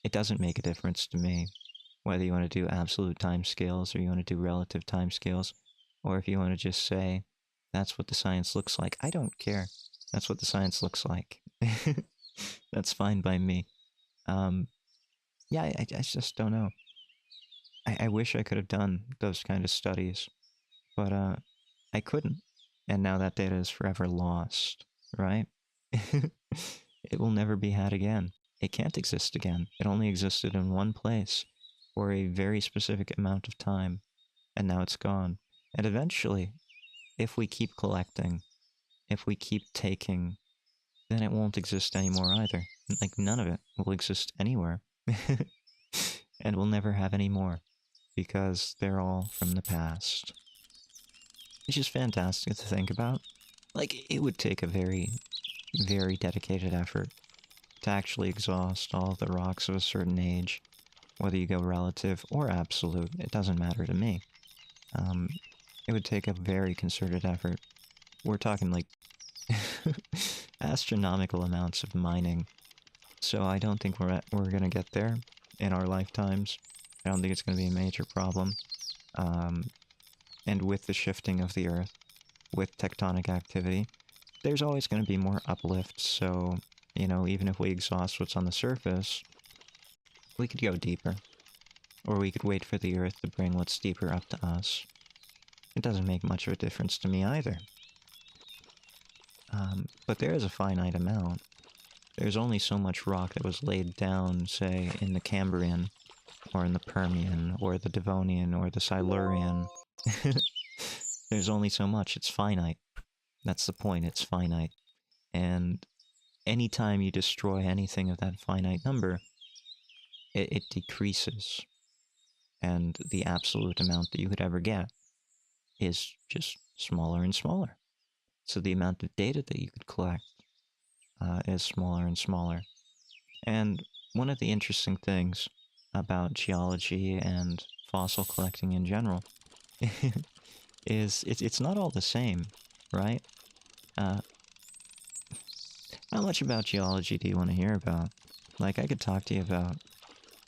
it doesn't make a difference to me whether you want to do absolute time scales or you want to do relative time scales, or if you want to just say that's what the science looks like. I don't care. That's what the science looks like. That's fine by me. Yeah, I just don't know. I wish I could have done those kind of studies, but I couldn't. And now that data is forever lost, right? It will never be had again. It can't exist again. It only existed in one place for a very specific amount of time, and now it's gone. And eventually, if we keep collecting, if we keep taking, then it won't exist anymore either. Like, none of it will exist anywhere. And we'll never have any more, because they're all from the past. It's just fantastic to think about. Like, it would take a very, very dedicated effort to actually exhaust all of the rocks of a certain age. Whether you go relative or absolute, it doesn't matter to me. It would take a very concerted effort. We're talking like astronomical amounts of mining. So I don't think we're gonna get there in our lifetimes. I don't think it's gonna be a major problem. And with the shifting of the Earth, with tectonic activity, there's always going to be more uplift, so, you know, even if we exhaust what's on the surface, we could go deeper. Or we could wait for the Earth to bring what's deeper up to us. It doesn't make much of a difference to me either. But there is a finite amount. There's only so much rock that was laid down, say, in the Cambrian, or in the Permian, or the Devonian, or the Silurian. There's only so much, it's finite. That's the point, it's finite. And anytime you destroy anything of that finite number, it decreases. And the absolute amount that you could ever get is just smaller and smaller. So the amount of data that you could collect is smaller and smaller. And one of the interesting things about geology and fossil collecting in general is it's not all the same, right? How much about geology do you want to hear about? Like, I could talk to you about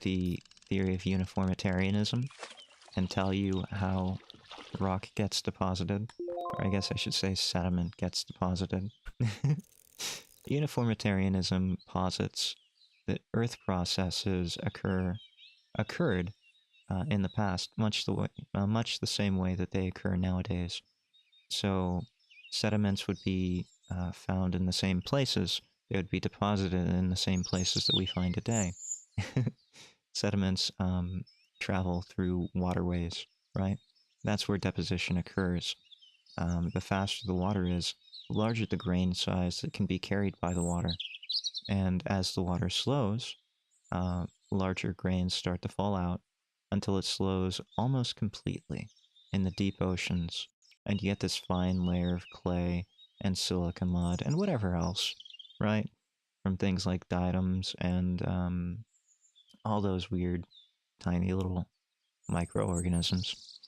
the theory of uniformitarianism and tell you how rock gets deposited, or I guess I should say sediment gets deposited. Uniformitarianism posits that Earth processes occurred in the past, much the same way that they occur nowadays. So sediments would be found in the same places. They would be deposited in the same places that we find today. Sediments travel through waterways, right? That's where deposition occurs. The faster the water is, the larger the grain size that can be carried by the water. And as the water slows, larger grains start to fall out until it slows almost completely in the deep oceans. And you get this fine layer of clay and silica mud and whatever else, right? From things like diatoms and all those weird, tiny little microorganisms.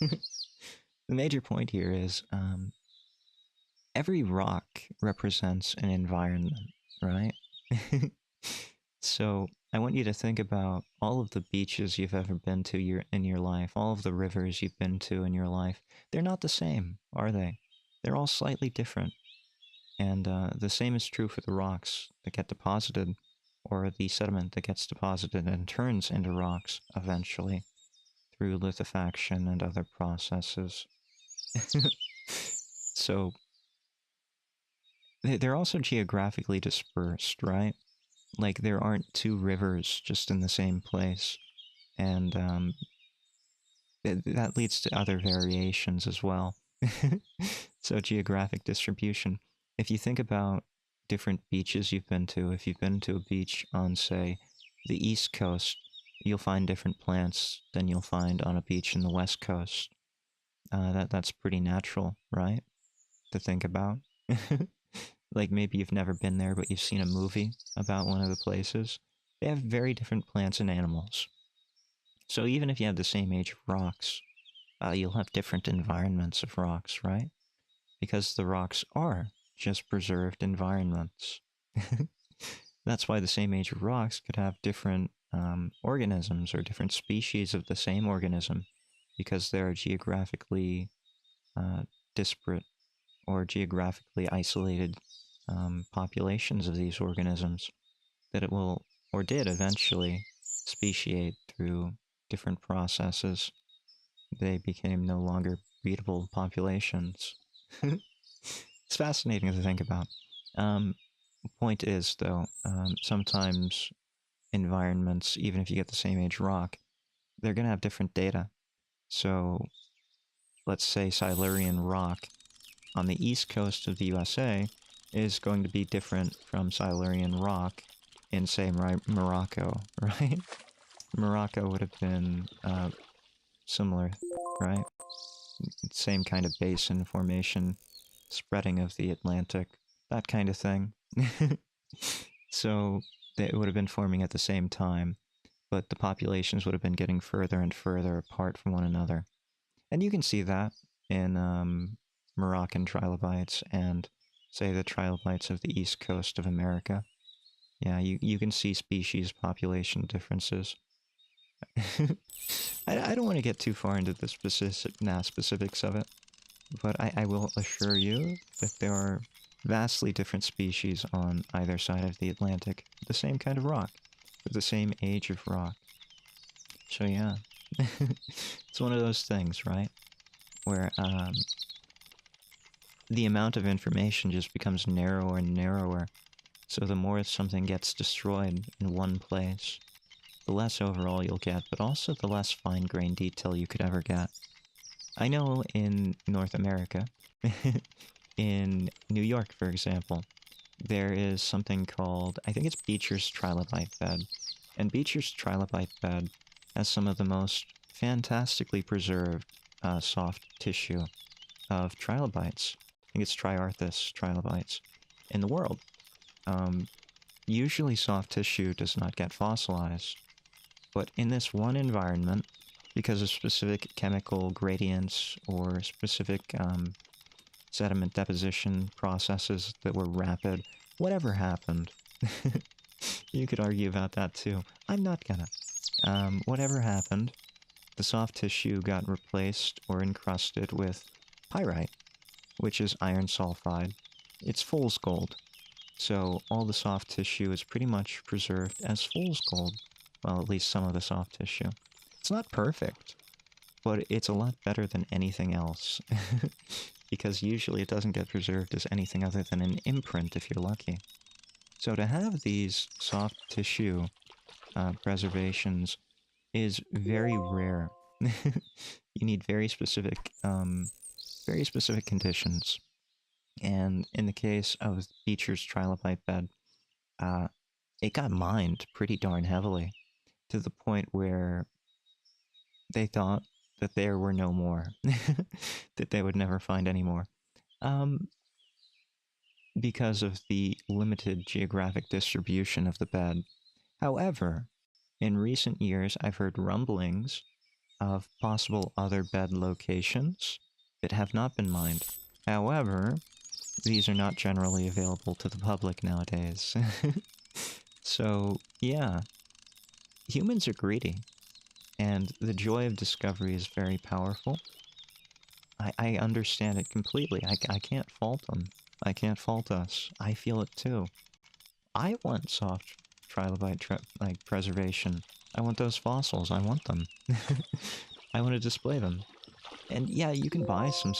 The major point here is every rock represents an environment, right? So I want you to think about all of the beaches you've ever been to in your life, all of the rivers you've been to in your life. They're not the same, are they? They're all slightly different. And the same is true for the rocks that get deposited, or the sediment that gets deposited and turns into rocks eventually through lithofaction and other processes. So they're also geographically dispersed, right? Like, there aren't two rivers just in the same place. And that leads to other variations as well. So geographic distribution. If you think about different beaches you've been to, if you've been to a beach on, say, the East Coast, you'll find different plants than you'll find on a beach in the West Coast. That's pretty natural, right? To think about. Like maybe you've never been there, but you've seen a movie about one of the places. They have very different plants and animals. So even if you have the same age of rocks, you'll have different environments of rocks, right? Because the rocks are just preserved environments. That's why the same age of rocks could have different organisms or different species of the same organism, because there are geographically uh, disparate or geographically isolated populations of these organisms that it will or did eventually speciate through different processes. They became no longer breedable populations. It's fascinating to think about. Um, Point is, though, sometimes environments, even if you get the same age rock, they're going to have different data. So, let's say Silurian rock on the east coast of the USA is going to be different from Silurian rock in, say, Morocco, right? Morocco would have been similar, right? Same kind of basin formation, spreading of the Atlantic, that kind of thing. So they would have been forming at the same time, but the populations would have been getting further and further apart from one another. And you can see that in Moroccan trilobites and, say, the trilobites of the east coast of America. Yeah, you can see species population differences. I don't want to get too far into the specifics of it, but I will assure you that there are vastly different species on either side of the Atlantic, the same kind of rock, with the same age of rock. So yeah, it's one of those things, right? Where the amount of information just becomes narrower and narrower. So the more something gets destroyed in one place, the less overall you'll get, but also the less fine-grained detail you could ever get. I know in North America, in New York, for example, there is something called, I think it's Beecher's trilobite bed. And Beecher's trilobite bed has some of the most fantastically preserved soft tissue of trilobites. I think it's Triarthus trilobites in the world. Usually soft tissue does not get fossilized, but in this one environment, because of specific chemical gradients or specific sediment deposition processes that were rapid, whatever happened. You could argue about that too. I'm not gonna. Whatever happened, the soft tissue got replaced or encrusted with pyrite, which is iron sulfide. It's fool's gold. So all the soft tissue is pretty much preserved as fool's gold. Well, at least some of the soft tissue. It's not perfect, but it's a lot better than anything else. Because usually it doesn't get preserved as anything other than an imprint if you're lucky. So to have these soft tissue preservations is very rare. You need very specific conditions. And in the case of Beecher's trilobite bed, it got mined pretty darn heavily to the point where they thought that there were no more, that they would never find any more, because of the limited geographic distribution of the bed. However, in recent years, I've heard rumblings of possible other bed locations that have not been mined. However, these are not generally available to the public nowadays. So, yeah, humans are greedy, and the joy of discovery is very powerful. I understand it completely. I can't fault them. I can't fault us. I feel it too. I want soft trilobite like preservation. I want those fossils. I want them. I want to display them. And yeah, you can buy some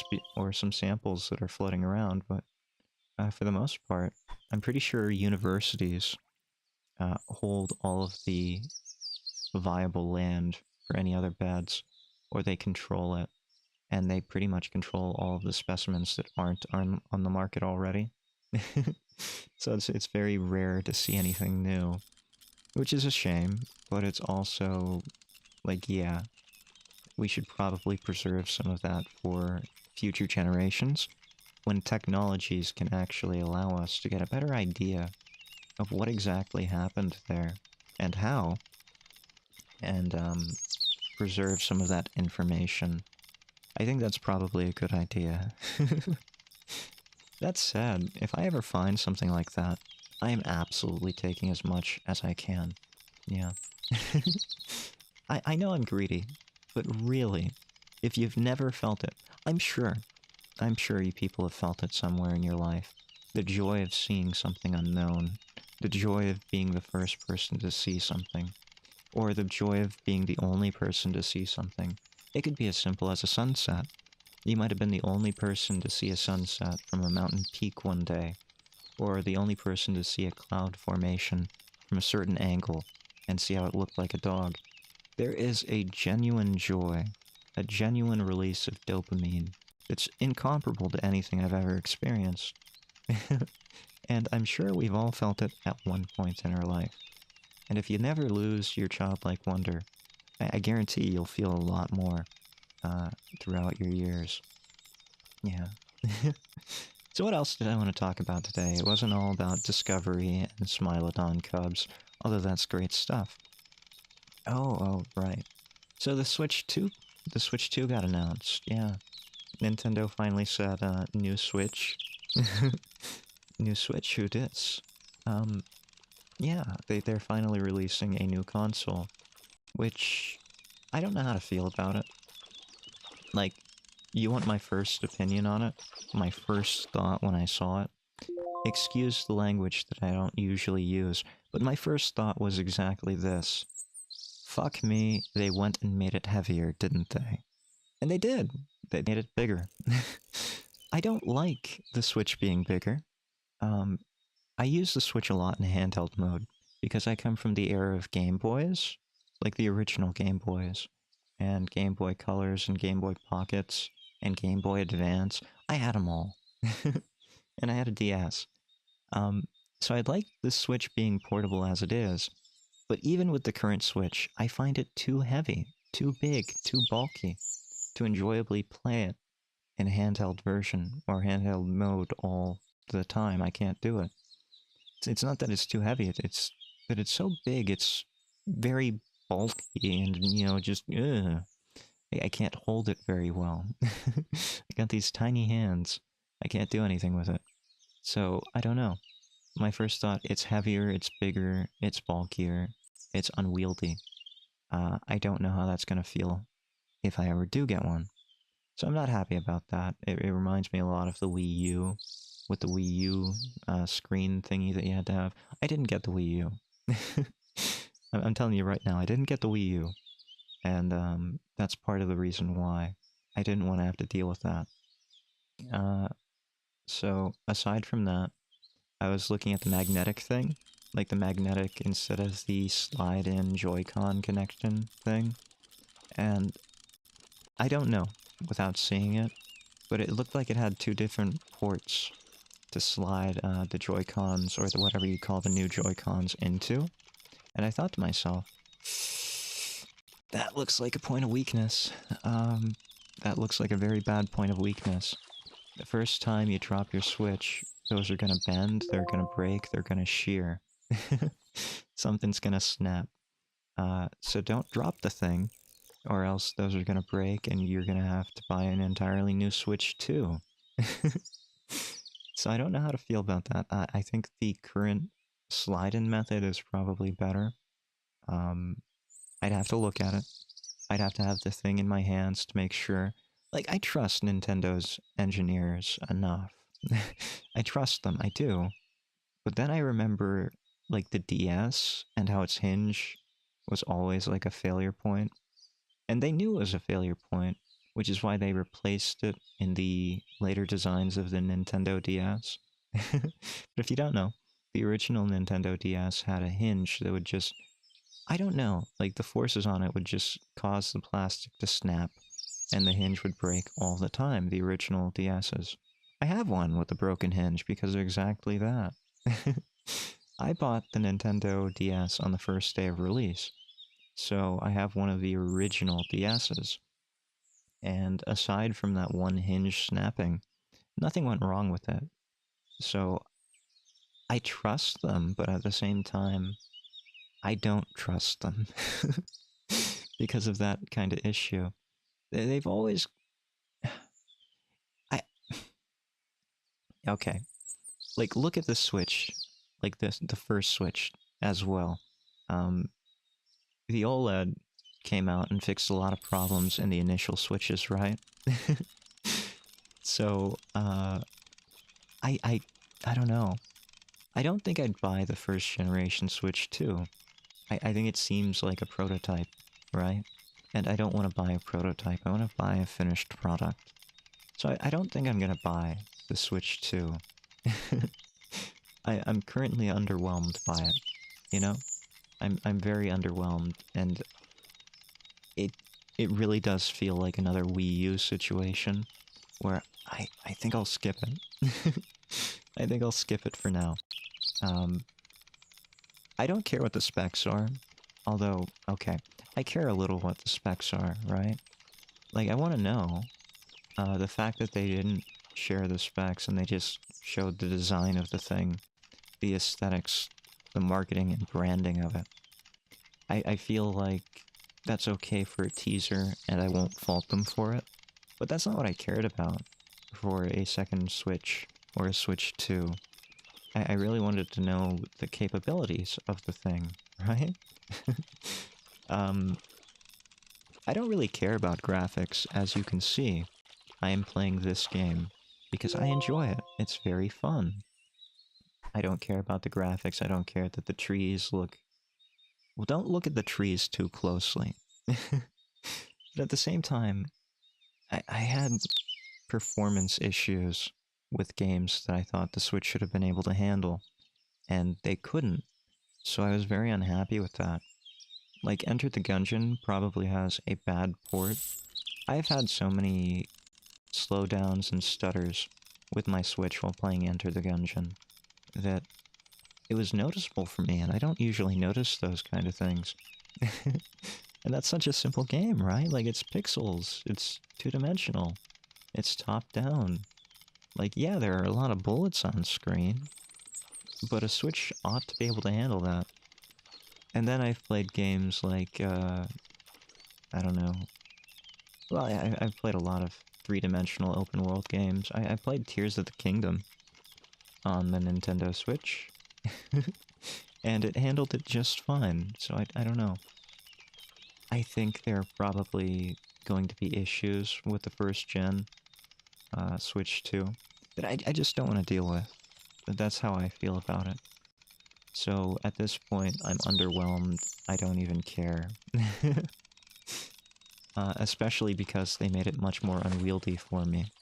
some samples that are floating around, but for the most part, I'm pretty sure universities hold all of the viable land for any other beds, or they control it, and they pretty much control all of the specimens that aren't on the market already. So it's very rare to see anything new, which is a shame, but it's also like, yeah, we should probably preserve some of that for future generations when technologies can actually allow us to get a better idea of what exactly happened there and how, and preserve some of that information. I think that's probably a good idea. That said, if I ever find something like that, I am absolutely taking as much as I can. Yeah. I know I'm greedy, but really, if you've never felt it, I'm sure you people have felt it somewhere in your life. The joy of seeing something unknown, the joy of being the first person to see something, or the joy of being the only person to see something. It could be as simple as a sunset. You might have been the only person to see a sunset from a mountain peak one day, or the only person to see a cloud formation from a certain angle and see how it looked like a dog. There is a genuine joy, a genuine release of dopamine that's incomparable to anything I've ever experienced. And I'm sure we've all felt it at one point in our life. And if you never lose your childlike wonder, I guarantee you'll feel a lot more throughout your years. Yeah. So what else did I want to talk about today? It wasn't all about discovery and smilodon cubs, although that's great stuff. Oh, right. So the Switch 2 got announced. Yeah. Nintendo finally said, new Switch. New Switch, who dis? Yeah, they're finally releasing a new console, which I don't know how to feel about it. Like, you want my first opinion on it? My first thought when I saw it? Excuse the language that I don't usually use, but my first thought was exactly this. Fuck me, they went and made it heavier, didn't they? And they did. They made it bigger. I don't like the Switch being bigger. Um, I use the Switch a lot in handheld mode because I come from the era of Game Boys, like the original Game Boys, and Game Boy Colors and Game Boy Pockets and Game Boy Advance. I had them all. And I had a DS. So I'd like the Switch being portable as it is, but even with the current Switch, I find it too heavy, too big, too bulky to enjoyably play it in handheld version or handheld mode all the time. I can't do it. It's not that it's too heavy, it's that it's so big, it's very bulky and, just, ugh. I can't hold it very well. I got these tiny hands. I can't do anything with it. So, I don't know. My first thought, it's heavier, it's bigger, it's bulkier, it's unwieldy. I don't know how that's gonna feel if I ever do get one. So I'm not happy about that. It reminds me a lot of the Wii U, with the Wii U screen thingy that you had to have. I didn't get the Wii U. I'm telling you right now, I didn't get the Wii U. And that's part of the reason why I didn't want to have to deal with that. So aside from that, I was looking at the magnetic thing, like the magnetic instead of the slide-in Joy-Con connection thing, and I don't know without seeing it, but it looked like it had two different ports to slide the Joy-Cons, or whatever you call the new Joy-Cons, into, and I thought to myself, that looks like a point of weakness. That looks like a very bad point of weakness. The first time you drop your Switch, those are gonna bend, they're gonna break, they're gonna shear. Something's gonna snap. So don't drop the thing, or else those are gonna break and you're gonna have to buy an entirely new Switch too. So I don't know how to feel about that. I think the current slide-in method is probably better. I'd have to look at it. I'd have to have the thing in my hands to make sure. Like, I trust Nintendo's engineers enough. I trust them, I do. But then I remember, like, the DS and how its hinge was always, like, a failure point. And they knew it was a failure point, which is why they replaced it in the later designs of the Nintendo DS. But if you don't know, the original Nintendo DS had a hinge that would just I don't know. Like, the forces on it would just cause the plastic to snap, and the hinge would break all the time, the original DS's. I have one with a broken hinge because of exactly that. I bought the Nintendo DS on the first day of release, so I have one of the original DS's. And aside from that one hinge snapping, nothing went wrong with it. So I trust them, but at the same time, I don't trust them because of that kind of issue. They've always. I okay. Like, look at the Switch, like the first Switch as well. Um, the OLED came out and fixed a lot of problems in the initial Switches, right? So, I, I, I don't know. I don't think I'd buy the first generation Switch too. I think it seems like a prototype, right? And I don't want to buy a prototype. I want to buy a finished product. So I don't think I'm gonna buy the Switch 2. I'm currently underwhelmed by it. You know, I'm very underwhelmed, and it it really does feel like another Wii U situation where I think I'll skip it. I think I'll skip it for now. Um, I don't care what the specs are, although okay, I care a little what the specs are, right? Like, I want to know. The fact that they didn't share the specs and they just showed the design of the thing, the aesthetics, the marketing and branding of it. I feel like that's okay for a teaser and I won't fault them for it. But that's not what I cared about for a second Switch or a Switch 2. I really wanted to know the capabilities of the thing, right? um, I don't really care about graphics, as you can see. I am playing this game because I enjoy it. It's very fun. I don't care about the graphics. I don't care that the trees look... Well, don't look at the trees too closely. But at the same time, I had performance issues with games that I thought the Switch should have been able to handle, and they couldn't. So I was very unhappy with that. Like, Enter the Gungeon probably has a bad port. I've had so many slowdowns and stutters with my Switch while playing Enter the Gungeon that it was noticeable for me, and I don't usually notice those kind of things. And that's such a simple game, right? Like, it's pixels, it's two-dimensional, it's top-down. Like, yeah, there are a lot of bullets on screen, but a Switch ought to be able to handle that. And then I've played games like, I don't know. Well, I've played a lot of three-dimensional open-world games. I played Tears of the Kingdom on the Nintendo Switch. And it handled it just fine, so I don't know. I think there are probably going to be issues with the first gen Switch 2 that I just don't want to deal with. But that's how I feel about it. So at this point, I'm underwhelmed. I don't even care. Especially because they made it much more unwieldy for me.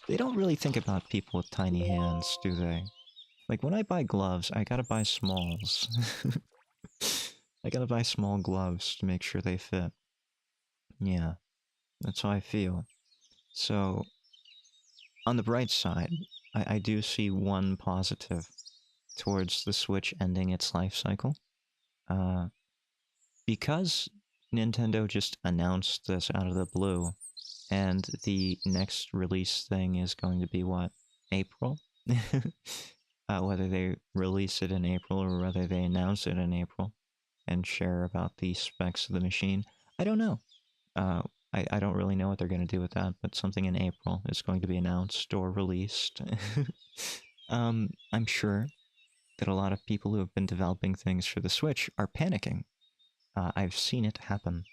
They don't really think about people with tiny hands, do they? Like, when I buy gloves, I gotta buy smalls. I gotta buy small gloves to make sure they fit. Yeah, that's how I feel. So, on the bright side, I do see one positive towards the Switch ending its life cycle. Uh, because Nintendo just announced this out of the blue, and the next release thing is going to be what? April? Whether they release it in April or whether they announce it in April and share about the specs of the machine, I don't know. Uh, I don't really know what they're going to do with that, but something in April is going to be announced or released. I'm sure that a lot of people who have been developing things for the Switch are panicking. I've seen it happen.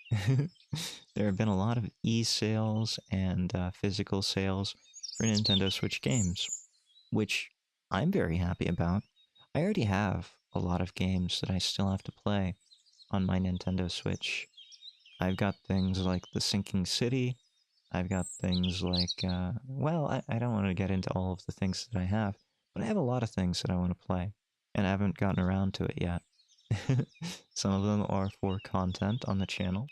There have been a lot of e-sales and physical sales for Nintendo Switch games, which I'm very happy about. I already have a lot of games that I still have to play on my Nintendo Switch. I've got things like The Sinking City. I've got things like, well, I don't want to get into all of the things that I have, but I have a lot of things that I want to play, and I haven't gotten around to it yet. Some of them are for content on the channel,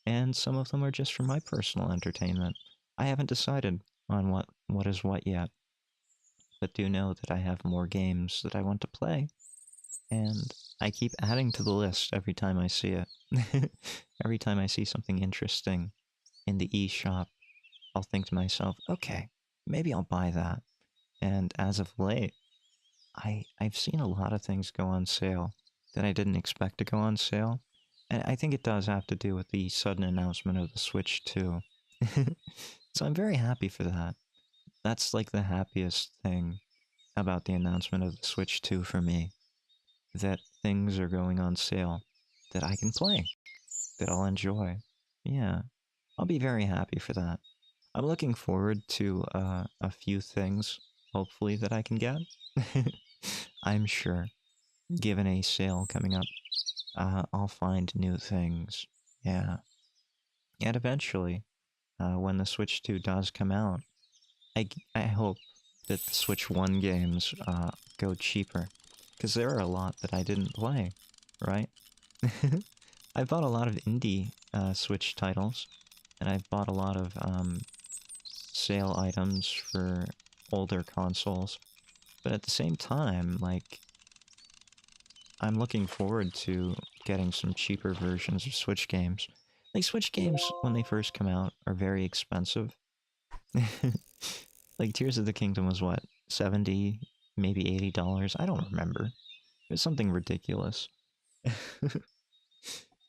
and some of them are just for my personal entertainment. I haven't decided on what is what yet, but do know that I have more games that I want to play, and I keep adding to the list every time I see it. Every time I see something interesting in the eShop, I'll think to myself, okay, maybe I'll buy that. And as of late, I've seen a lot of things go on sale that I didn't expect to go on sale. And I think it does have to do with the sudden announcement of the Switch 2. So I'm very happy for that. That's like the happiest thing about the announcement of the Switch 2 for me. That things are going on sale that I can play, that I'll enjoy. Yeah, I'll be very happy for that. I'm looking forward to a few things, hopefully, that I can get. I'm sure, given a sale coming up, I'll find new things. Yeah. And eventually, when the Switch 2 does come out, I hope that the Switch 1 games go cheaper. Because there are a lot that I didn't play, right? I bought a lot of indie Switch titles, and I've bought a lot of sale items for older consoles. But at the same time, like, I'm looking forward to getting some cheaper versions of Switch games. Like, Switch games, when they first come out, are very expensive. Like, Tears of the Kingdom was what? $70, maybe $80? I don't remember. It was something ridiculous.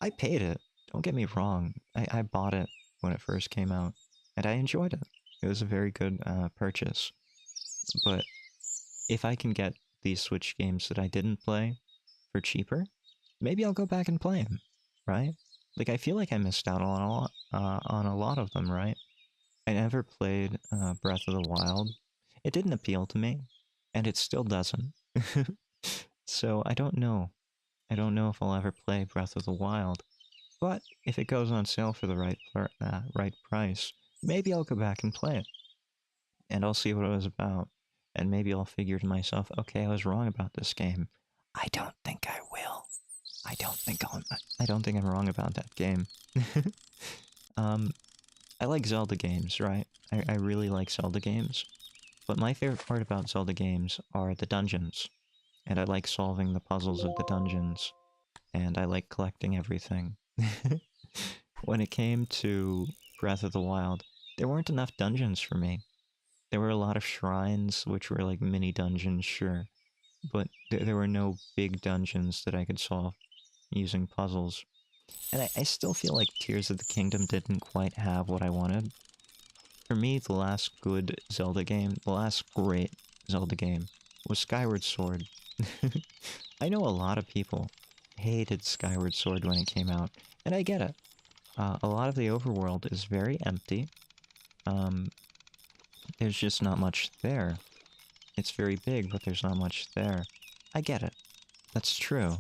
I paid it. Don't get me wrong. I bought it when it first came out, and I enjoyed it. It was a very good purchase. But if I can get these Switch games that I didn't play for cheaper, maybe I'll go back and play them, right? Like, I feel like I missed out on a lot of them, right? I never played Breath of the Wild. It didn't appeal to me, and it still doesn't. So I don't know. I don't know if I'll ever play Breath of the Wild. But if it goes on sale for the right price, maybe I'll go back and play it. And I'll see what it was about. And maybe I'll figure to myself, okay, I was wrong about this game. I don't think I will. I don't think I'm wrong about that game. I like Zelda games, right? I really like Zelda games. But my favorite part about Zelda games are the dungeons. And I like solving the puzzles of the dungeons. And I like collecting everything. When it came to Breath of the Wild, there weren't enough dungeons for me. There were a lot of shrines, which were like mini dungeons, sure. But there were no big dungeons that I could solve using puzzles. And I still feel like Tears of the Kingdom didn't quite have what I wanted. For me, the last good Zelda game, the last great Zelda game, was Skyward Sword. I know a lot of people hated Skyward Sword when it came out, and I get it. A lot of the overworld is very empty. There's just not much there. It's very big, but there's not much there. I get it. That's true.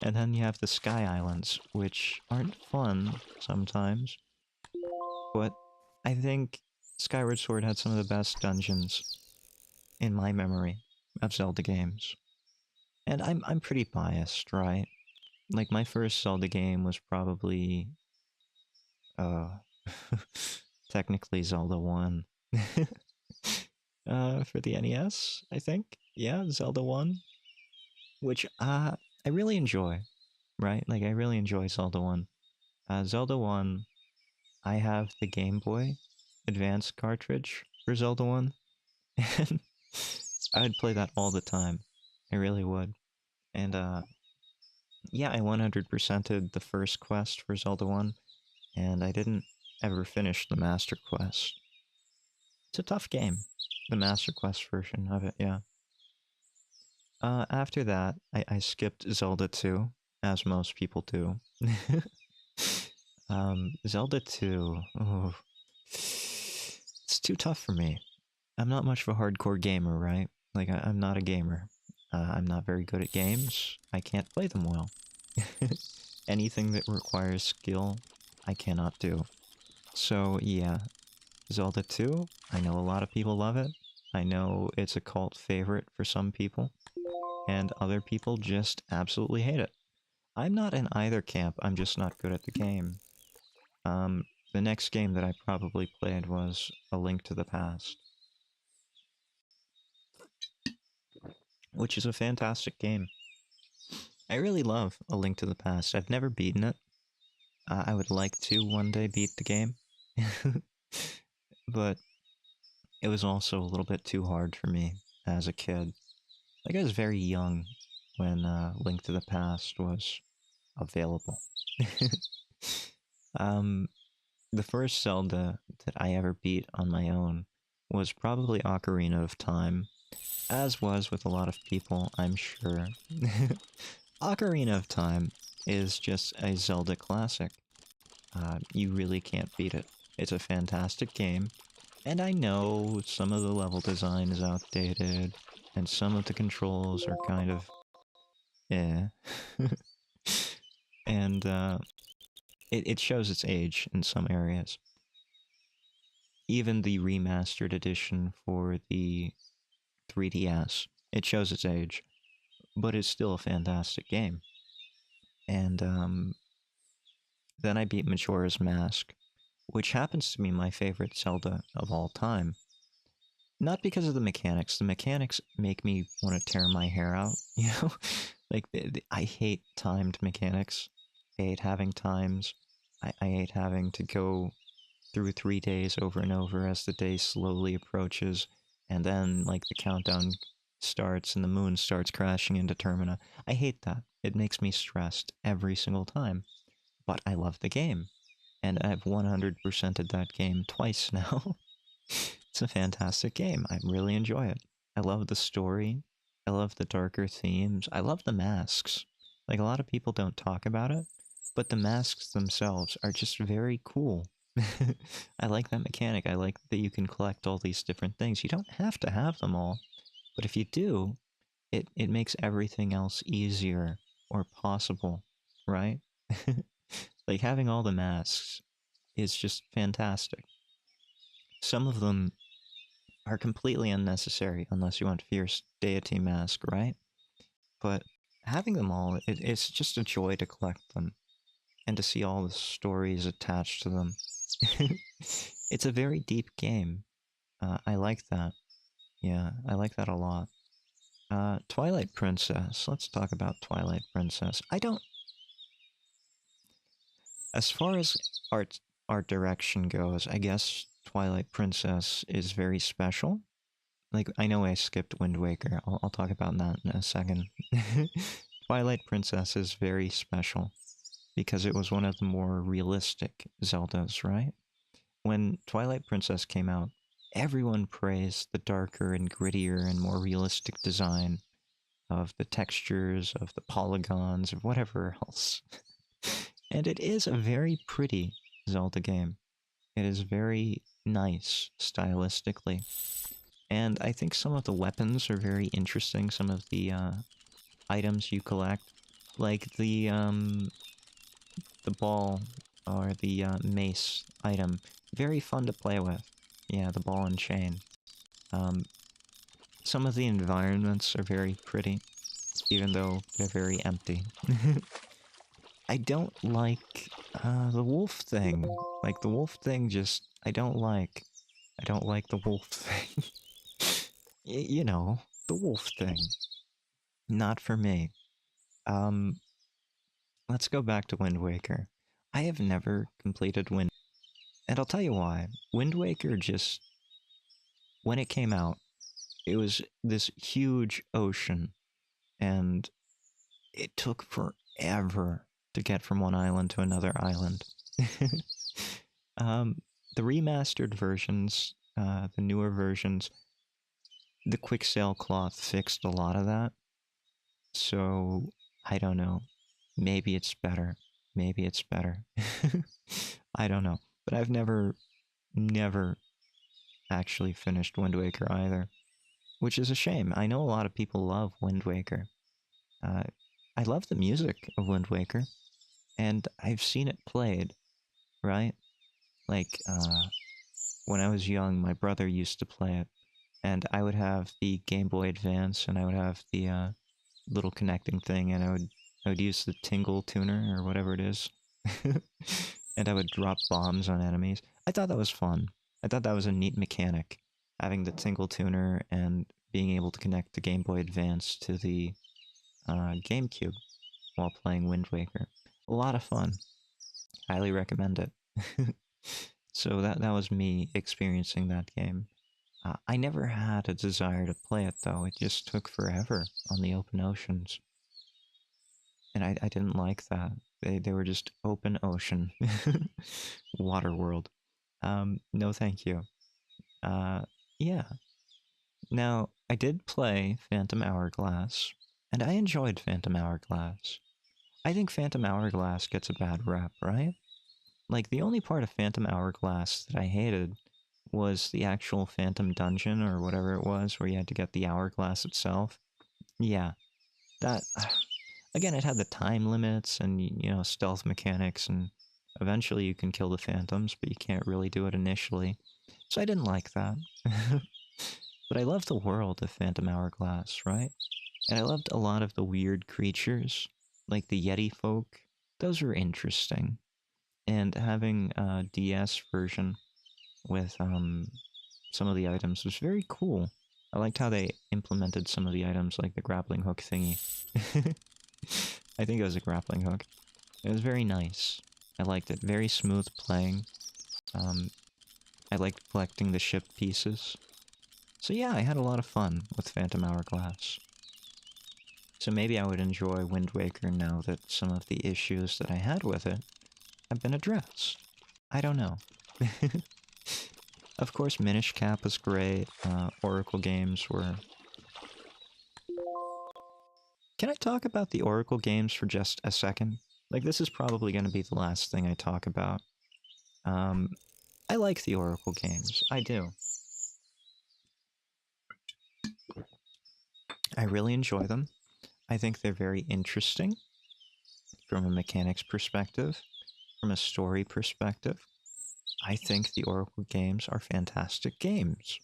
And then you have the Sky Islands, which aren't fun sometimes. But I think Skyward Sword had some of the best dungeons in my memory of Zelda games. And I'm pretty biased, right? Like, my first Zelda game was probably uh technically Zelda 1. For the NES, I think. Yeah, Zelda 1, which I really enjoy, right? Like, I really enjoy Zelda 1. Zelda 1, I have the Game Boy Advance cartridge for Zelda 1, and I would play that all the time. I really would. And yeah, I 100%ed the first quest for Zelda 1, and I didn't ever finish the Master Quest. It's a tough game, the Master Quest version of it, yeah. After that, I skipped Zelda 2, as most people do. Zelda 2, oh, it's too tough for me. I'm not much of a hardcore gamer, right? Like, I'm not a gamer. I'm not very good at games. I can't play them well. Anything that requires skill, I cannot do. So, yeah. Zelda 2, I know a lot of people love it. I know it's a cult favorite for some people. and other people just absolutely hate it. I'm not in either camp, I'm just not good at the game. The next game that I probably played was A Link to the Past, which is a fantastic game. I really love A Link to the Past. I've never beaten it. I would like to one day beat the game. But it was also a little bit too hard for me as a kid. Like, I was very young when Link to the Past was available. um, the first Zelda that I ever beat on my own was probably Ocarina of Time, as was with a lot of people, I'm sure. Ocarina of Time is just a Zelda classic. You really can't beat it. It's a fantastic game, and I know some of the level design is outdated, and some of the controls are kind of eh. And it shows its age in some areas. Even the remastered edition for the 3DS, it shows its age, but it's still a fantastic game. And then I beat Majora's Mask, which happens to be my favorite Zelda of all time. Not because of the mechanics. The mechanics make me want to tear my hair out, you know? Like, I hate timed mechanics. I hate having times. I hate having to go through 3 days over and over as the day slowly approaches, and then, like, the countdown starts and the moon starts crashing into Termina. I hate that. It makes me stressed every single time. But I love the game. And I've 100%ed that game twice now. It's a fantastic game. I really enjoy it. I love the story. I love the darker themes. I love the masks. Like, a lot of people don't talk about it, but the masks themselves are just very cool. I like that mechanic. I like that you can collect all these different things. You don't have to have them all, but if you do, it makes everything else easier or possible, right? Like, having all the masks is just fantastic. Some of them are completely unnecessary unless you want Fierce Deity Mask, right? But having them all, it's just a joy to collect them and to see all the stories attached to them. It's a very deep game. I like that. Yeah, I like that a lot. Twilight Princess. Let's talk about Twilight Princess. I don't... As far as art direction goes, I guess Twilight Princess is very special. Like, I know I skipped Wind Waker. I'll talk about that in a second. Twilight Princess is very special because it was one of the more realistic Zeldas, right? When Twilight Princess came out, everyone praised the darker and grittier and more realistic design of the textures, of the polygons, of whatever else. And it is a very pretty Zelda game. It is very nice stylistically. And I think some of the weapons are very interesting. Some of the items you collect, like the ball or the mace item, very fun to play with. Yeah, the ball and chain. Some of the environments are very pretty, even though they're very empty. I don't like the wolf thing. Like, the wolf thing just... I don't like the wolf thing. You know, the wolf thing. Not for me. Let's go back to Wind Waker. I have never completed Wind... And I'll tell you why. Wind Waker just... When it came out, it was this huge ocean, and it took forever to get from one island to another island. The remastered versions, the newer versions, the quick sail cloth fixed a lot of that. So, I don't know. Maybe it's better. Maybe it's better. I don't know. But I've never actually finished Wind Waker either. Which is a shame. I know a lot of people love Wind Waker. I love the music of Wind Waker. And I've seen it played, right? Like, when I was young, my brother used to play it. And I would have the Game Boy Advance, and I would have the little connecting thing, and I would use the tingle tuner or whatever it is, and I would drop bombs on enemies. I thought that was fun. I thought that was a neat mechanic, having the tingle tuner and being able to connect the Game Boy Advance to the GameCube while playing Wind Waker. A lot of fun. Highly recommend it. So that was me experiencing that game. I never had a desire to play it though. It just took forever on the open oceans, and I didn't like that. They were just open ocean, water world. No, thank you. Uh, yeah. Now I did play Phantom Hourglass, and I enjoyed Phantom Hourglass. I think Phantom Hourglass gets a bad rap, right? Like, the only part of Phantom Hourglass that I hated was the actual Phantom Dungeon or whatever it was, where you had to get the hourglass itself. Yeah, that. Again, it had the time limits and, stealth mechanics, and eventually you can kill the phantoms, but you can't really do it initially. So I didn't like that. But I loved the world of Phantom Hourglass, right? And I loved a lot of the weird creatures, like the Yeti folk. Those were interesting. And having a DS version with some of the items was very cool. I liked how they implemented some of the items, like the grappling hook thingy. I think it was a grappling hook. It was very nice. I liked it. Very smooth playing. I liked collecting the ship pieces. So yeah, I had a lot of fun with Phantom Hourglass. So maybe I would enjoy Wind Waker now that some of the issues that I had with it have been addressed. I don't know. Of course, Minish Cap was great. Oracle games were... Can I talk about the Oracle games for just a second? Like, this is probably going to be the last thing I talk about. I like the Oracle games. I do. I really enjoy them. I think they're very interesting from a mechanics perspective, from a story perspective. I think the Oracle games are fantastic games.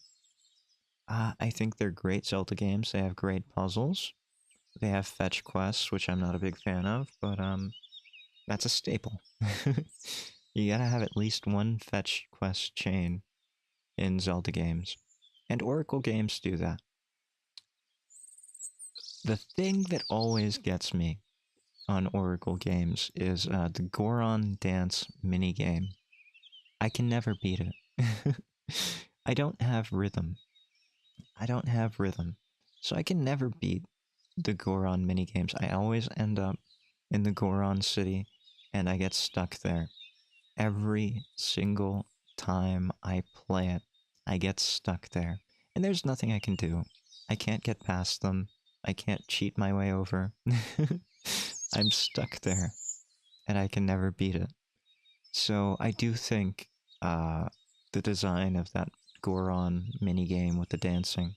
I think they're great Zelda games. They have great puzzles. They have fetch quests, which I'm not a big fan of, but that's a staple. You gotta have at least one fetch quest chain in Zelda games. And Oracle games do that. The thing that always gets me on Oracle games is the Goron dance minigame. I can never beat it. I don't have rhythm. I don't have rhythm. So I can never beat the Goron minigames. I always end up in the Goron city and I get stuck there. Every single time I play it, I get stuck there. And there's nothing I can do. I can't get past them. I can't cheat my way over. I'm stuck there, and I can never beat it. So I do think the design of that Goron minigame with the dancing,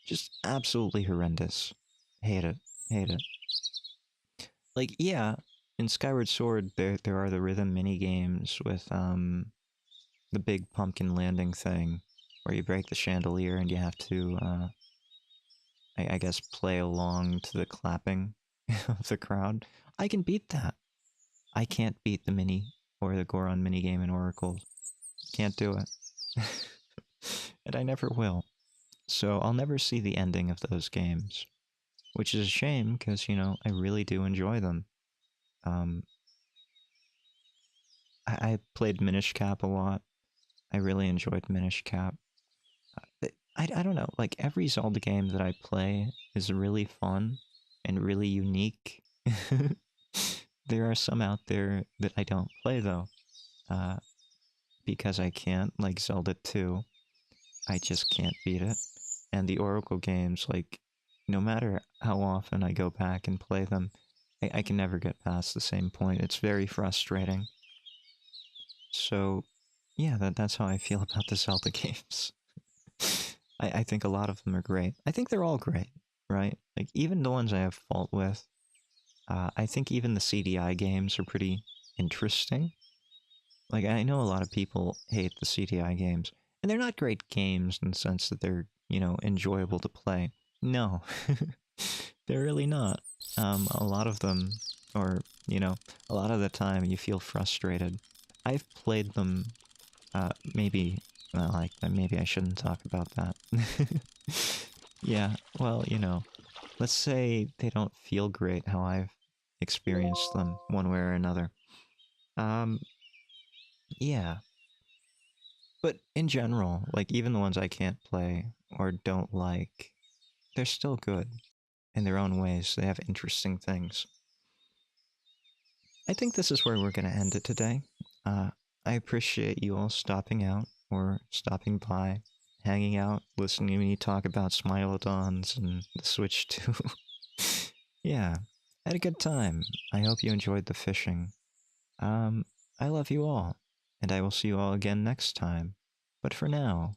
just absolutely horrendous. Hate it. Hate it. Like, yeah, in Skyward Sword, there are the rhythm mini games with the big pumpkin landing thing, where you break the chandelier and you have to I guess play along to the clapping of the crowd. I can beat that. I can't beat the mini or the Goron mini game in Oracle. Can't do it. And I never will. So I'll never see the ending of those games, which is a shame because, I really do enjoy them. Um, I played Minish Cap a lot. I really enjoyed Minish Cap. I don't know, like every Zelda game that I play is really fun and really unique. There are some out there that I don't play though, because I can't, like Zelda 2. I just can't beat it. And the Oracle games, like, no matter how often I go back and play them, I can never get past the same point. It's very frustrating. So, yeah, that's how I feel about the Zelda games. I think a lot of them are great. I think they're all great, right? Like, even the ones I have fault with, I think even the CDI games are pretty interesting. Like, I know a lot of people hate the CDI games, and they're not great games in the sense that they're, enjoyable to play. No, they're really not. A lot of them, or, you know, a lot of the time you feel frustrated. I've played them, maybe, well, like, maybe I shouldn't talk about that. Yeah, well, you know, let's say they don't feel great how I've experienced them one way or another. Um, yeah. But in general, like, even the ones I can't play or don't like, they're still good in their own ways. They have interesting things. I think this is where we're going to end it today. I appreciate you all stopping out or stopping by, hanging out, listening to me talk about smilodons and the Switch 2. Yeah, I had a good time. I hope you enjoyed the fishing. Um, I love you all, and I will see you all again next time. But for now,